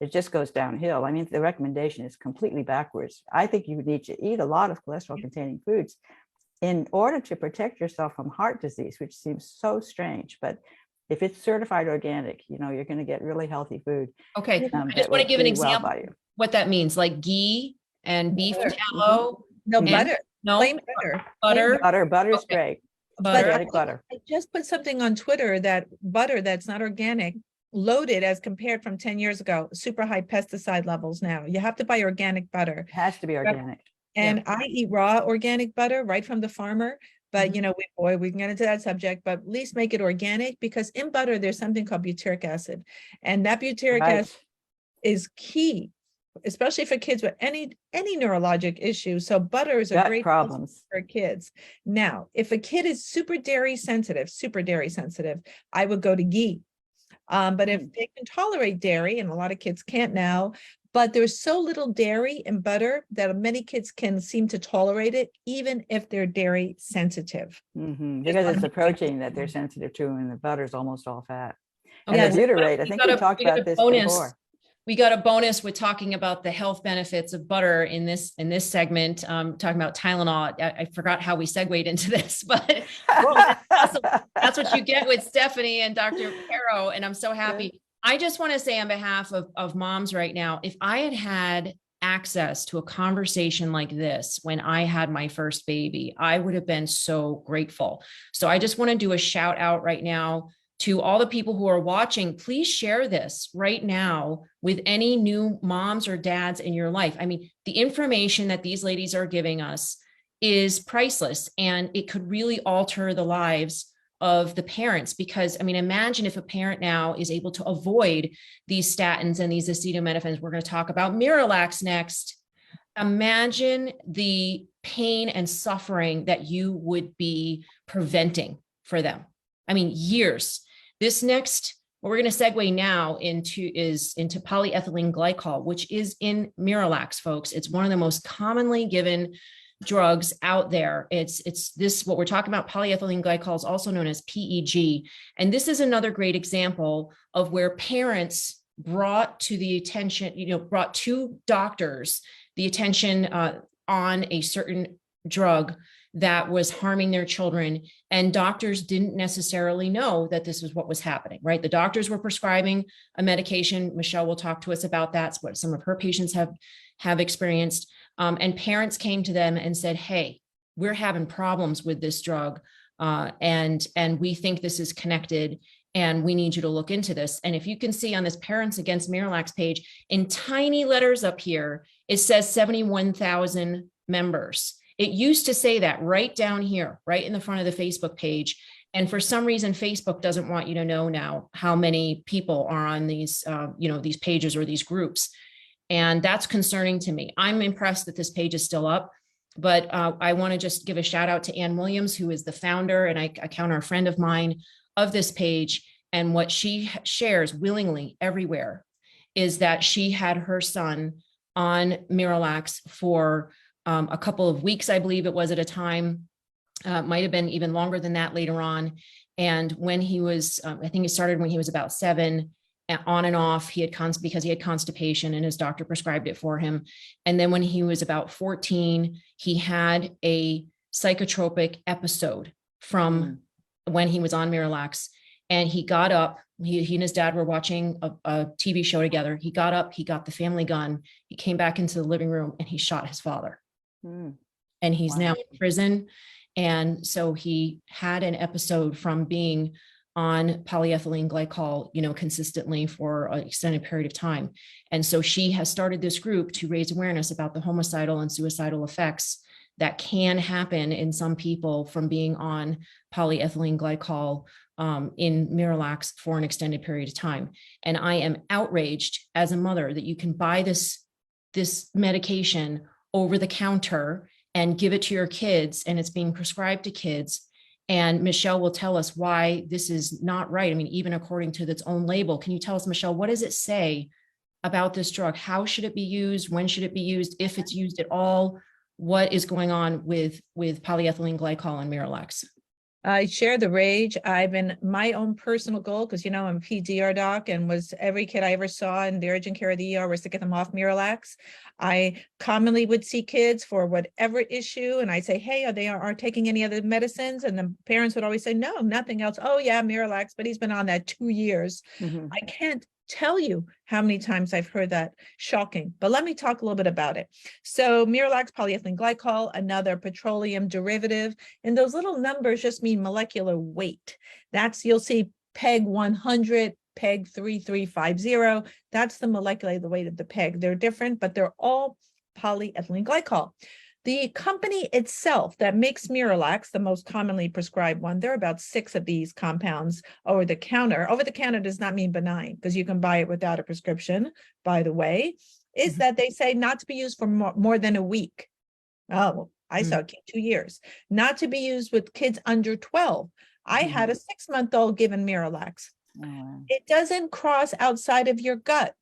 Speaker 5: It just goes downhill. I mean, the recommendation is completely backwards. I think you need to eat a lot of cholesterol containing foods in order to protect yourself from heart disease, which seems so strange. But if it's certified organic, you're going to get really healthy food.
Speaker 1: Okay. I just want to give an example what that means, like ghee and beef tallow.
Speaker 2: No, butter.
Speaker 1: No,
Speaker 2: plain butter.
Speaker 5: Butter is great. Organic butter.
Speaker 2: I just put something on Twitter that butter that's not organic, loaded as compared from 10 years ago, super high pesticide levels now. You have to buy organic butter.
Speaker 5: It has to be organic.
Speaker 2: And I eat raw organic butter right from the farmer. But, we can get into that subject, but at least make it organic, because in butter, there's something called butyric acid. And that butyric acid is key, especially for kids with any neurologic issue. So butter is a great
Speaker 5: problems
Speaker 2: for kids. Now, if a kid is super dairy sensitive, I would go to ghee. But if they can tolerate dairy, and a lot of kids can't now, but there's so little dairy in butter that many kids can seem to tolerate it, even if they're dairy sensitive.
Speaker 5: Because it's the protein that they're sensitive to, and the butter is almost all fat. And the butyrate, I think we talked about this before.
Speaker 1: We got a bonus with talking about the health benefits of butter in this segment, talking about Tylenol. I forgot how we segued into this, but that's what you get with Stephanie and Dr. Perro, and I'm so happy. I just want to say on behalf of moms right now, if I had access to a conversation like this when I had my first baby, I would have been so grateful. So I just want to do a shout out right now to all the people who are watching. Please share this right now with any new moms or dads in your life. I mean, the information that these ladies are giving us is priceless, and it could really alter the lives of the parents. Because, I mean, imagine if a parent now is able to avoid these statins and these acetaminophen. We're going to talk about Miralax next. Imagine the pain and suffering that you would be preventing for them. I mean, years. This next, what we're going to segue now into polyethylene glycol, which is in Miralax, folks. It's one of the most commonly given drugs out there. It's this, what we're talking about, polyethylene glycol, is also known as PEG. And this is another great example of where parents brought to doctors the attention on a certain drug that was harming their children. And doctors didn't necessarily know that this was what was happening, right? The doctors were prescribing a medication. Michelle will talk to us about that. It's what some of her patients have experienced. And parents came to them and said, hey, we're having problems with this drug. And we think this is connected, and we need you to look into this. And if you can see on this Parents Against Miralax page, in tiny letters up here, it says 71,000 members. It used to say that right down here, right in the front of the Facebook page. And for some reason, Facebook doesn't want you to know now how many people are on these, these pages or these groups. And that's concerning to me. I'm impressed that this page is still up, but I want to just give a shout out to Ann Williams, who is the founder, and I count her a friend of mine, of this page. And what she shares willingly everywhere is that she had her son on Miralax for a couple of weeks, I believe it was, at a time, might have been even longer than that later on. And when he was, I think it started when he was about 7, on and off, because he had constipation and his doctor prescribed it for him. And then when he was about 14, he had a psychotropic episode from when he was on Miralax. And he got up, he and his dad were watching a TV show together. He got up, he got the family gun, he came back into the living room, and he shot his father. And he's now in prison. And so he had an episode from being on polyethylene glycol, consistently for an extended period of time. And so she has started this group to raise awareness about the homicidal and suicidal effects that can happen in some people from being on polyethylene glycol in Miralax for an extended period of time. And I am outraged as a mother that you can buy this medication over the counter and give it to your kids, and it's being prescribed to kids. And Michelle will tell us why this is not right. I mean, even according to its own label. Can you tell us, Michelle, what does it say about this drug? How should it be used? When should it be used? If it's used at all? What is going on with polyethylene glycol and Miralax?
Speaker 2: I share the rage. I've been my own personal goal, because I'm a PDR doc, and was every kid I ever saw in the urgent care of the ER was to get them off Miralax. I commonly would see kids for whatever issue, and I say, hey, are they taking any other medicines? And the parents would always say, no, nothing else. Oh yeah, Miralax, but he's been on that 2 years. I can't tell you how many times I've heard that. Shocking. But let me talk a little bit about it. So Miralax, polyethylene glycol, another petroleum derivative, and those little numbers just mean molecular weight. You'll see PEG 100, PEG 3350. That's the molecular weight of the PEG. They're different, but they're all polyethylene glycol. The company itself that makes Miralax, the most commonly prescribed one, there are about 6 of these compounds over the counter. Over the counter does not mean benign, because you can buy it without a prescription, by the way, is that they say not to be used for more than a week. Oh, I saw 2 years. Not to be used with kids under 12. I had a 6-month-old given Miralax. It doesn't cross outside of your gut.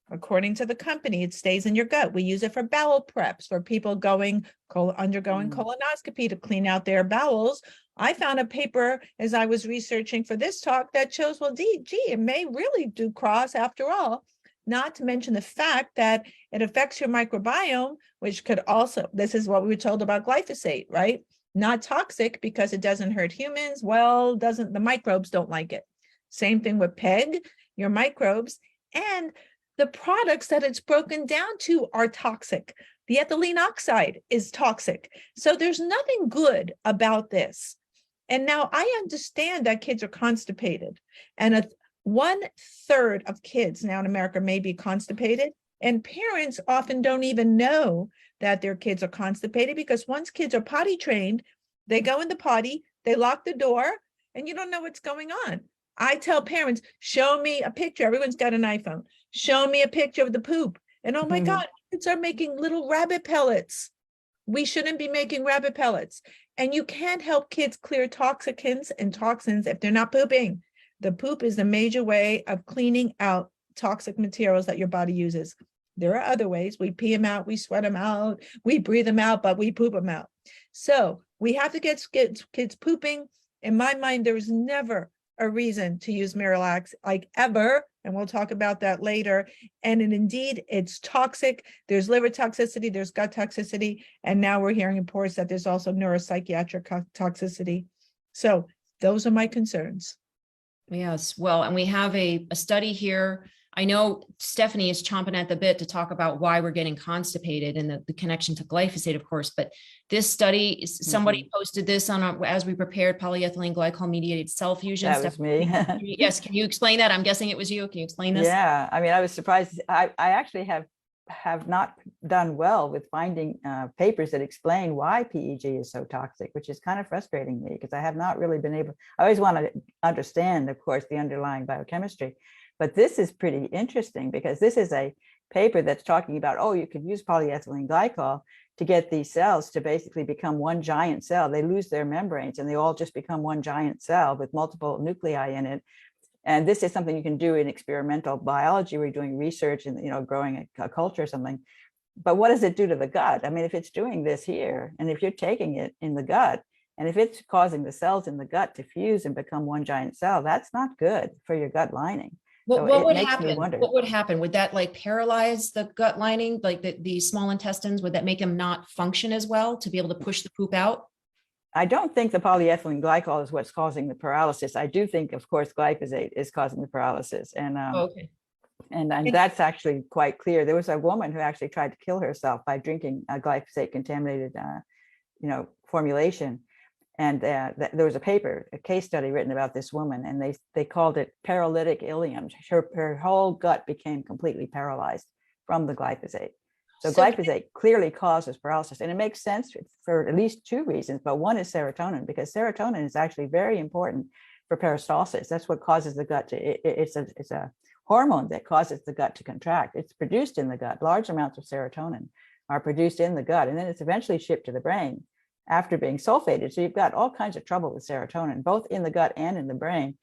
Speaker 2: According to the company, it stays in your gut. We use it for bowel preps, for people undergoing colonoscopy to clean out their bowels. I found a paper as I was researching for this talk that shows, well, it may really do cross after all. Not to mention the fact that it affects your microbiome, which could also, this is what we were told about glyphosate, right? Not toxic because it doesn't hurt humans. Well, the microbes don't like it. Same thing with PEG, your microbes. And the products that it's broken down to are toxic. The ethylene oxide is toxic. So there's nothing good about this. And now I understand that kids are constipated, and 1/3 of kids now in America may be constipated, and parents often don't even know that their kids are constipated, because once kids are potty trained, they go in the potty, they lock the door, and you don't know what's going on. I tell parents, show me a picture. Everyone's got an iPhone. Show me a picture of the poop. And oh my God, kids are making little rabbit pellets. We shouldn't be making rabbit pellets. And you can't help kids clear toxicants and toxins if they're not pooping. The poop is the major way of cleaning out toxic materials that your body uses. There are other ways. We pee them out, we sweat them out, we breathe them out, but we poop them out. So we have to get kids pooping. In my mind, there is never a reason to use Miralax, like ever, and we'll talk about that later. And indeed, it's toxic. There's liver toxicity, there's gut toxicity, and now we're hearing reports that there's also neuropsychiatric toxicity. So those are my concerns.
Speaker 1: Yes, well, and we have a study here. I know Stephanie is chomping at the bit to talk about why we're getting constipated and the connection to glyphosate, of course, but this study, somebody posted this on as we prepared polyethylene glycol mediated cell fusion.
Speaker 5: That was me.
Speaker 1: Yes, can you explain that? I'm guessing it was you. Can you explain this?
Speaker 5: Yeah, I mean, I was surprised. I actually have not done well with finding papers that explain why PEG is so toxic, which is kind of frustrating me, because I have not really been able, I always want to understand, of course, the underlying biochemistry. But this is pretty interesting, because this is a paper that's talking about, oh, you can use polyethylene glycol to get these cells to basically become one giant cell. They lose their membranes and they all just become one giant cell with multiple nuclei in it. And this is something you can do in experimental biology. We're doing research and, you know, growing a culture or something. But what does it do to the gut? I mean, if it's doing this here, and if you're taking it in the gut, and if it's causing the cells in the gut to fuse and become one giant cell, that's not good for your gut lining.
Speaker 1: What would happen? What would happen? Would that like paralyze the gut lining, like the small intestines? Would that make them not function as well to be able to push the poop out?
Speaker 5: I don't think the polyethylene glycol is what's causing the paralysis. I do think, of course, glyphosate is causing the paralysis. And and that's actually quite clear. There was a woman who actually tried to kill herself by drinking a glyphosate contaminated, formulation. And there was a case study written about this woman, and they called it paralytic ileum. Her whole gut became completely paralyzed from the glyphosate. So glyphosate clearly causes paralysis, and it makes sense for at least two reasons. But one is serotonin, because serotonin is actually very important for peristalsis. That's what causes the gut to. It's a hormone that causes the gut to contract. It's produced in the gut. Large amounts of serotonin are produced in the gut, and then it's eventually shipped to the brain after being sulfated. So you've got all kinds of trouble with serotonin, both in the gut and in the brain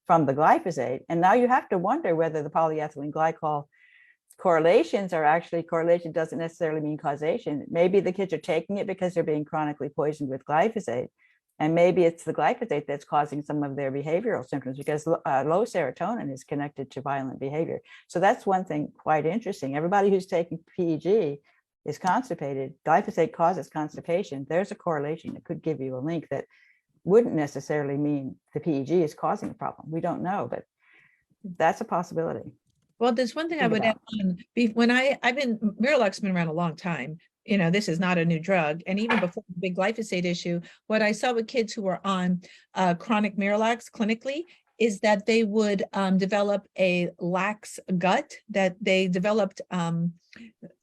Speaker 5: from the glyphosate. And now you have to wonder whether the polyethylene glycol correlations are actually, correlation doesn't necessarily mean causation. Maybe the kids are taking it because they're being chronically poisoned with glyphosate. And maybe it's the glyphosate that's causing some of their behavioral symptoms, because low serotonin is connected to violent behavior. So that's one thing quite interesting. Everybody who's taking PEG is constipated. Glyphosate causes constipation. There's a correlation that could give you a link that wouldn't necessarily mean the PEG is causing a problem. We don't know, but that's a possibility.
Speaker 2: Well, there's one thing I would add on. When Miralax has been around a long time. You know, this is not a new drug. And even before the big glyphosate issue, what I saw with kids who were on chronic Miralax clinically is that they would develop a lax gut, that they developed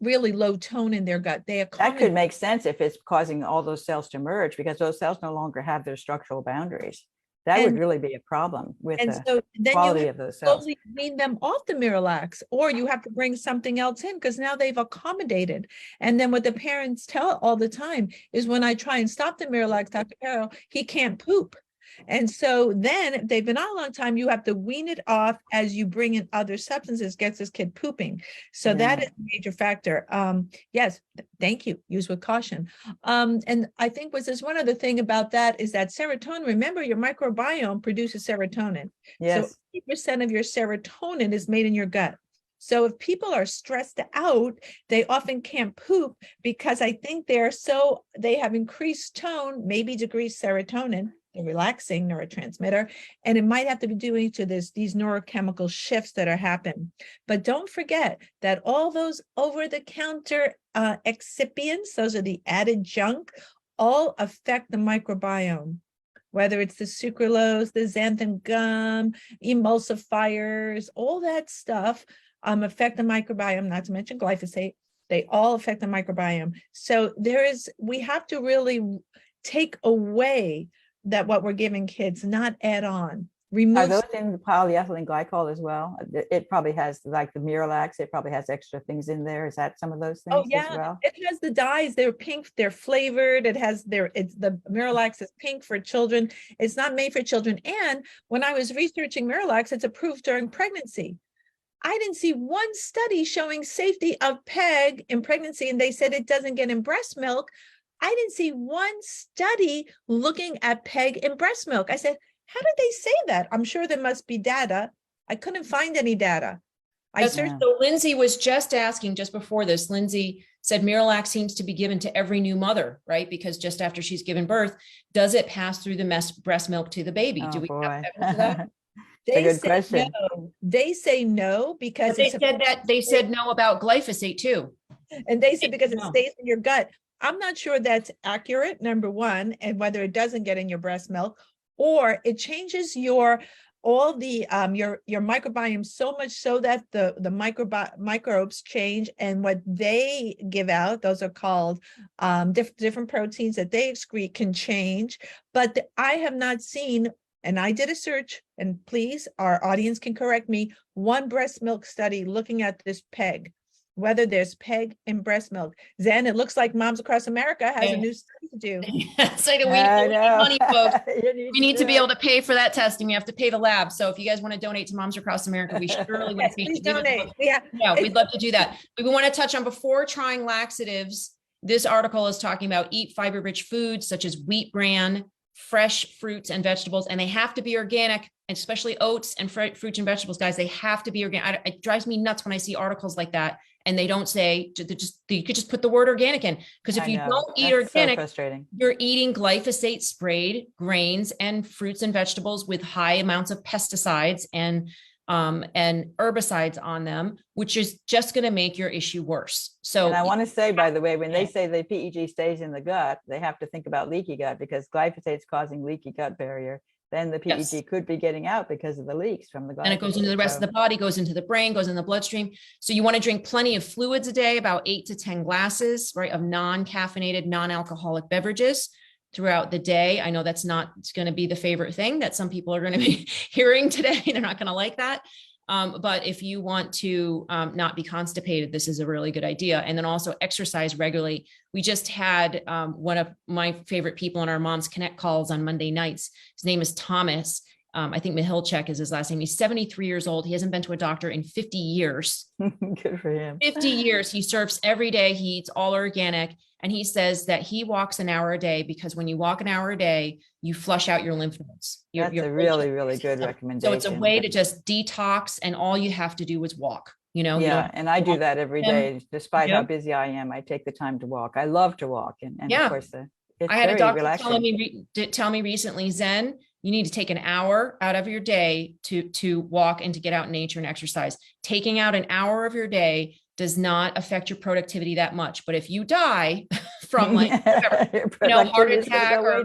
Speaker 2: really low tone in their gut. That
Speaker 5: could make sense if it's causing all those cells to merge, because those cells no longer have their structural boundaries. That would really be a problem with the quality of those cells.
Speaker 2: Slowly wean them off the Miralax, or you have to bring something else in, because now they've accommodated. And then what the parents tell all the time is, when I try and stop the Miralax, Dr. Perro, he can't poop. And so then if they've been on a long time, you have to wean it off as you bring in other substances, gets this kid pooping. So that is a major factor. Yes, thank you. Use with caution. And I think there's one other thing about that is that serotonin, remember your microbiome produces serotonin.
Speaker 5: Yes.
Speaker 2: So 80% of your serotonin is made in your gut. So if people are stressed out, they often can't poop, because I think they have increased tone, maybe decreased serotonin. a relaxing neurotransmitter, and it might have to be doing to these neurochemical shifts that are happening. But don't forget that all those over-the-counter excipients, those are the added junk, all affect the microbiome, whether it's the sucralose, the xanthan gum, emulsifiers, all that stuff affect the microbiome, not to mention glyphosate. They all affect the microbiome. So we have to really take away that what we're giving kids, not add on.
Speaker 5: Are those in the polyethylene glycol as well? It probably has, like the Miralax, it probably has extra things in there. Is that some of those things as well?
Speaker 2: It has the dyes. They're pink. They're flavored. The Miralax is pink for children. It's not made for children. And when I was researching Miralax, it's approved during pregnancy. I didn't see one study showing safety of PEG in pregnancy, and they said it doesn't get in breast milk. I didn't see one study looking at PEG in breast milk. I said, how did they say that? I'm sure there must be data. I couldn't find any data. I searched.
Speaker 1: So Lindsay was just asking just before this. Lindsay said Miralax seems to be given to every new mother, right? Because just after she's given birth, does it pass through the breast milk to the baby?
Speaker 5: Oh,
Speaker 1: Do we
Speaker 5: boy.
Speaker 1: have evidence of that?
Speaker 2: They
Speaker 5: Good
Speaker 2: say
Speaker 5: question.
Speaker 2: no. They say no because
Speaker 1: But they said no about glyphosate too.
Speaker 2: and they said because it
Speaker 1: No.
Speaker 2: stays in your gut. I'm not sure that's accurate, number one, and whether it doesn't get in your breast milk, or it changes your microbiome so much so that the microbes change, and what they give out, those are called different proteins that they excrete, can change. But I have not seen, and I did a search, and please, our audience can correct me, one breast milk study looking at this PEG, whether there's PEG in breast milk. Zen, it looks like Moms Across America has a new study to do.
Speaker 1: So we
Speaker 5: I
Speaker 1: need
Speaker 5: know.
Speaker 1: money, folks.
Speaker 5: You
Speaker 1: We need to
Speaker 5: do
Speaker 1: be
Speaker 5: it.
Speaker 1: able to pay for that testing. We have to pay the lab. So if you guys want to donate to Moms Across America, we surely
Speaker 2: Yes,
Speaker 1: would
Speaker 2: please
Speaker 1: appreciate it.
Speaker 2: donate. Yeah.
Speaker 1: Yeah, we'd love to do that. We want to touch on, before trying laxatives, this article is talking about eat fiber-rich foods such as wheat bran, fresh fruits and vegetables, and they have to be organic, especially oats and fruits and vegetables, guys. They have to be organic. It drives me nuts when I see articles like that and they don't say, you could just put the word organic in, because if
Speaker 5: I
Speaker 1: you
Speaker 5: know.
Speaker 1: don't eat
Speaker 5: That's so
Speaker 1: organic,
Speaker 5: frustrating.
Speaker 1: you're eating glyphosate sprayed grains and fruits and vegetables with high amounts of pesticides and herbicides on them, which is just going to make your issue worse. So
Speaker 5: And I want to say, by the way, when they say the PEG stays in the gut, they have to think about leaky gut, because glyphosate is causing leaky gut barrier. Then the PEG
Speaker 1: Yes.
Speaker 5: could be getting out because of the leaks from the glyphosate.
Speaker 1: and it goes into the rest of the body, goes into the brain, goes in the bloodstream. So you want to drink plenty of fluids a day, about 8 to 10 glasses, right, of non-caffeinated, non-alcoholic beverages throughout the day. I know that's not going to be the favorite thing that some people are going to be hearing today. They're not going to like that. But if you want to not be constipated, this is a really good idea. And then also exercise regularly. We just had one of my favorite people on our Moms Connect calls on Monday nights. His name is Thomas. I think Mihilchek is his last name. He's 73 years old. He hasn't been to a doctor in 50 years.
Speaker 5: Good for him.
Speaker 1: 50 years. He surfs every day. He eats all organic. And he says that he walks an hour a day because when you walk an hour a day, you flush out your lymph nodes.
Speaker 5: That's a really, really good recommendation.
Speaker 1: So it's a way to just detox, and all you have to do is walk, you know?
Speaker 5: Yeah, and I do that every day. Despite
Speaker 1: Yeah.
Speaker 5: how busy I am, I take the time to walk. I love to walk. And
Speaker 1: Yeah.
Speaker 5: of course, it's
Speaker 1: I had a
Speaker 5: very
Speaker 1: doctor
Speaker 5: relaxing.
Speaker 1: tell me recently, Zen, you need to take an hour out of your day to walk and to get out in nature and exercise. Taking out an hour of your day does not affect your productivity that much. But if you die from like, whatever, heart attack or,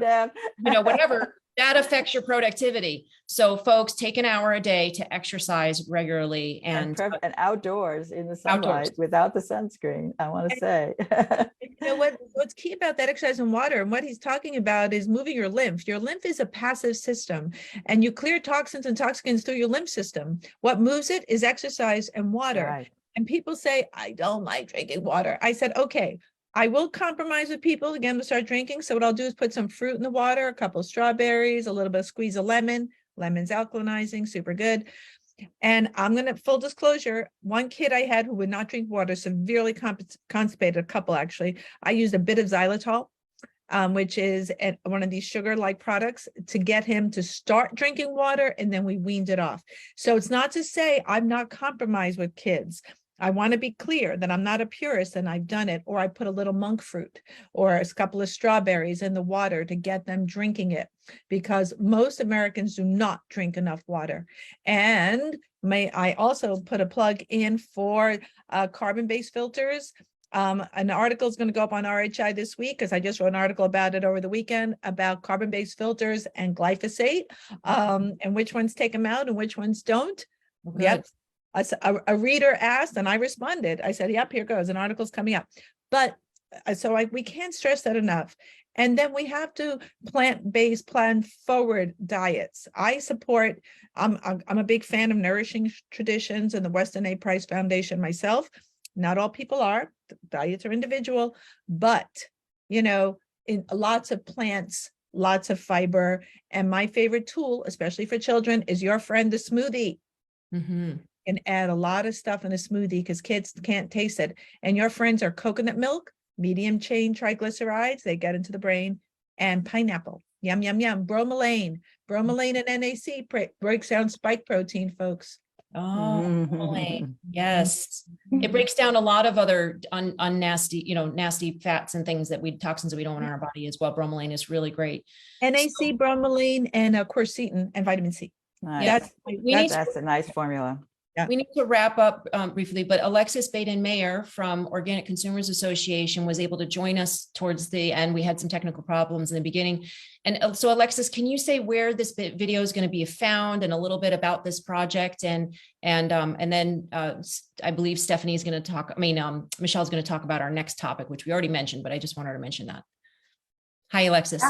Speaker 1: whatever, that affects your productivity. So folks, take an hour a day to exercise regularly
Speaker 5: and
Speaker 1: and
Speaker 5: outdoors in the sunlight without the sunscreen, I want to say.
Speaker 2: You know what's key about that exercise and water, and what he's talking about is moving your lymph. Your lymph is a passive system, and you clear toxins and toxins through your lymph system. What moves it is exercise and water.
Speaker 5: Right.
Speaker 2: And people say, I don't like drinking water. I said, okay, I will compromise with people again to start drinking. So what I'll do is put some fruit in the water, a couple of strawberries, a little bit of squeeze of lemon. Lemon's alkalinizing, super good. And I'm going to, full disclosure, one kid I had who would not drink water, severely constipated, a couple actually. I used a bit of xylitol, which is one of these sugar-like products, to get him to start drinking water, and then we weaned it off. So it's not to say I'm not compromised with kids. I want to be clear that I'm not a purist and I've done it, or I put a little monk fruit or a couple of strawberries in the water to get them drinking it, because most Americans do not drink enough water. And may I also put a plug in for carbon-based filters. An article is going to go up on RHI this week, because I just wrote an article about it over the weekend about carbon-based filters and glyphosate, and which ones take them out and which ones don't.
Speaker 1: Well,
Speaker 2: Yep. A reader asked and I responded. I said, yep, here goes, an article's coming up. But we can't stress that enough. And then we have to plant-based, plan-forward diets. I support, I'm a big fan of nourishing traditions and the Weston A. Price Foundation myself. Not all people are, diets are individual, but, you know, in lots of plants, lots of fiber. And my favorite tool, especially for children, is your friend, the smoothie.
Speaker 1: Mm-hmm.
Speaker 2: And add a lot of stuff in a smoothie because kids can't taste it. And your friends are coconut milk, medium chain triglycerides, they get into the brain, and pineapple. Yum, yum, yum. Bromelain and NAC breaks down spike protein, folks.
Speaker 1: Oh, bromelain. Yes. It breaks down a lot of other nasty, nasty fats and things toxins that we don't want in our body as well. Bromelain is really great.
Speaker 2: NAC, bromelain, and quercetin and vitamin C.
Speaker 5: Nice. That's a nice formula.
Speaker 2: Yeah.
Speaker 1: We need to wrap up briefly, but Alexis Baden-Mayer from Organic Consumers Association was able to join us towards the end. We had some technical problems in the beginning. And so Alexis, can you say where this video is going to be found and a little bit about this project? And then I believe Stephanie is going to talk, Michelle's going to talk about our next topic, which we already mentioned, but I just wanted to mention that. Hi, Alexis.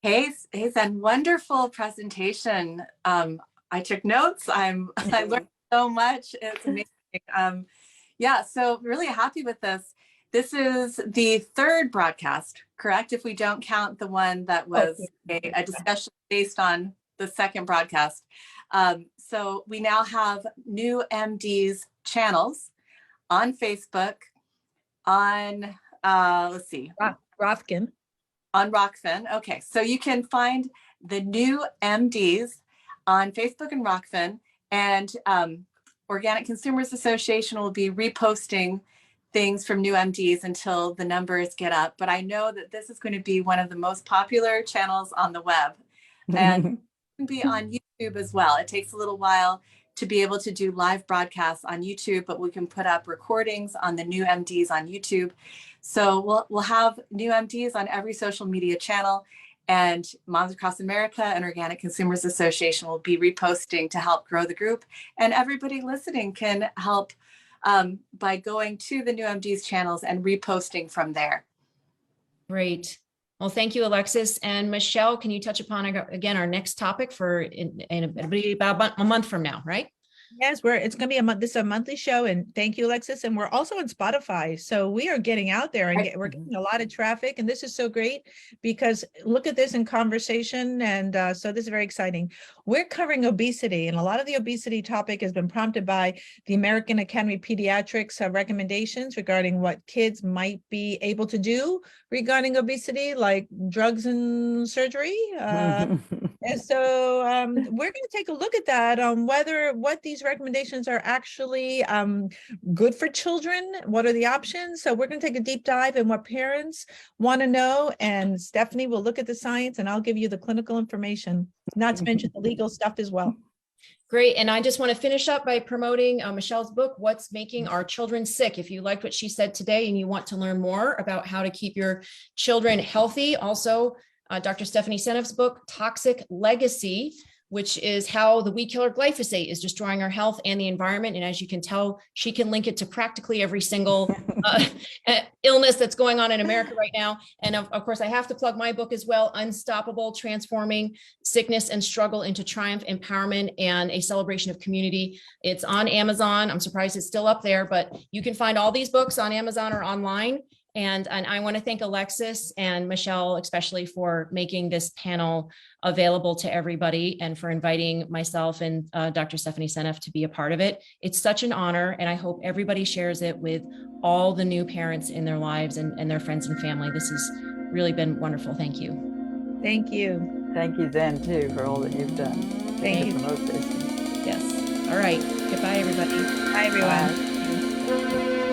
Speaker 6: Yeah. Hey, Zen, wonderful presentation. I took notes. I learned so much. It's amazing. So really happy with this. This is the third broadcast, correct? If we don't count the one that was a discussion based on the second broadcast. So we now have new MDs channels on Facebook, on, let's see.
Speaker 2: Rothkin.
Speaker 6: On Rockfin. Okay, so you can find the new MDs on Facebook and Rockfin, and Organic Consumers Association will be reposting things from new MDs until the numbers get up. But I know that this is going to be one of the most popular channels on the web, and be on YouTube as well. It takes a little while to be able to do live broadcasts on YouTube, but we can put up recordings on the new MDs on YouTube. So we'll have new MDs on every social media channel, and Moms Across America and Organic Consumers Association will be reposting to help grow the group. And everybody listening can help by going to the new MDs channels and reposting from there.
Speaker 1: Great. Well, thank you, Alexis. And Michelle, can you touch upon again our next topic for about a month from now, right?
Speaker 2: Yes, it's going to be a month. This is a monthly show, and thank you, Alexis. And we're also on Spotify, so we are getting out there and we're getting a lot of traffic. And this is so great because look at this in conversation, and so this is very exciting. We're covering obesity, and a lot of the obesity topic has been prompted by the American Academy of Pediatrics recommendations regarding what kids might be able to do regarding obesity, like drugs and surgery. And so we're going to take a look at that on what these recommendations are actually good for children. What are the options? So we're going to take a deep dive in what parents want to know. And Stephanie will look at the science, and I'll give you the clinical information, not to mention the legal stuff as well.
Speaker 1: Great. And I just want to finish up by promoting Michelle's book, What's Making Our Children Sick. If you liked what she said today and you want to learn more about how to keep your children healthy, also Dr. Stephanie Seneff's book, Toxic Legacy, which is how the weed killer glyphosate is destroying our health and the environment. And as you can tell, she can link it to practically every single illness that's going on in America right now. And of course, I have to plug my book as well, Unstoppable: Transforming Sickness and Struggle into Triumph, Empowerment, and a Celebration of Community. It's on Amazon. I'm surprised it's still up there, but you can find all these books on Amazon or online. And I want to thank Alexis and Michelle, especially for making this panel available to everybody and for inviting myself and Dr. Stephanie Seneff to be a part of it. It's such an honor, and I hope everybody shares it with all the new parents in their lives and their friends and family. This has really been wonderful. Thank you.
Speaker 2: Thank you.
Speaker 5: Thank you, Zen, too, for all that you've done.
Speaker 2: Thank you.
Speaker 5: To promote this.
Speaker 1: Yes. All right. Goodbye, everybody.
Speaker 2: Bye, everyone.
Speaker 5: Bye.
Speaker 3: Bye.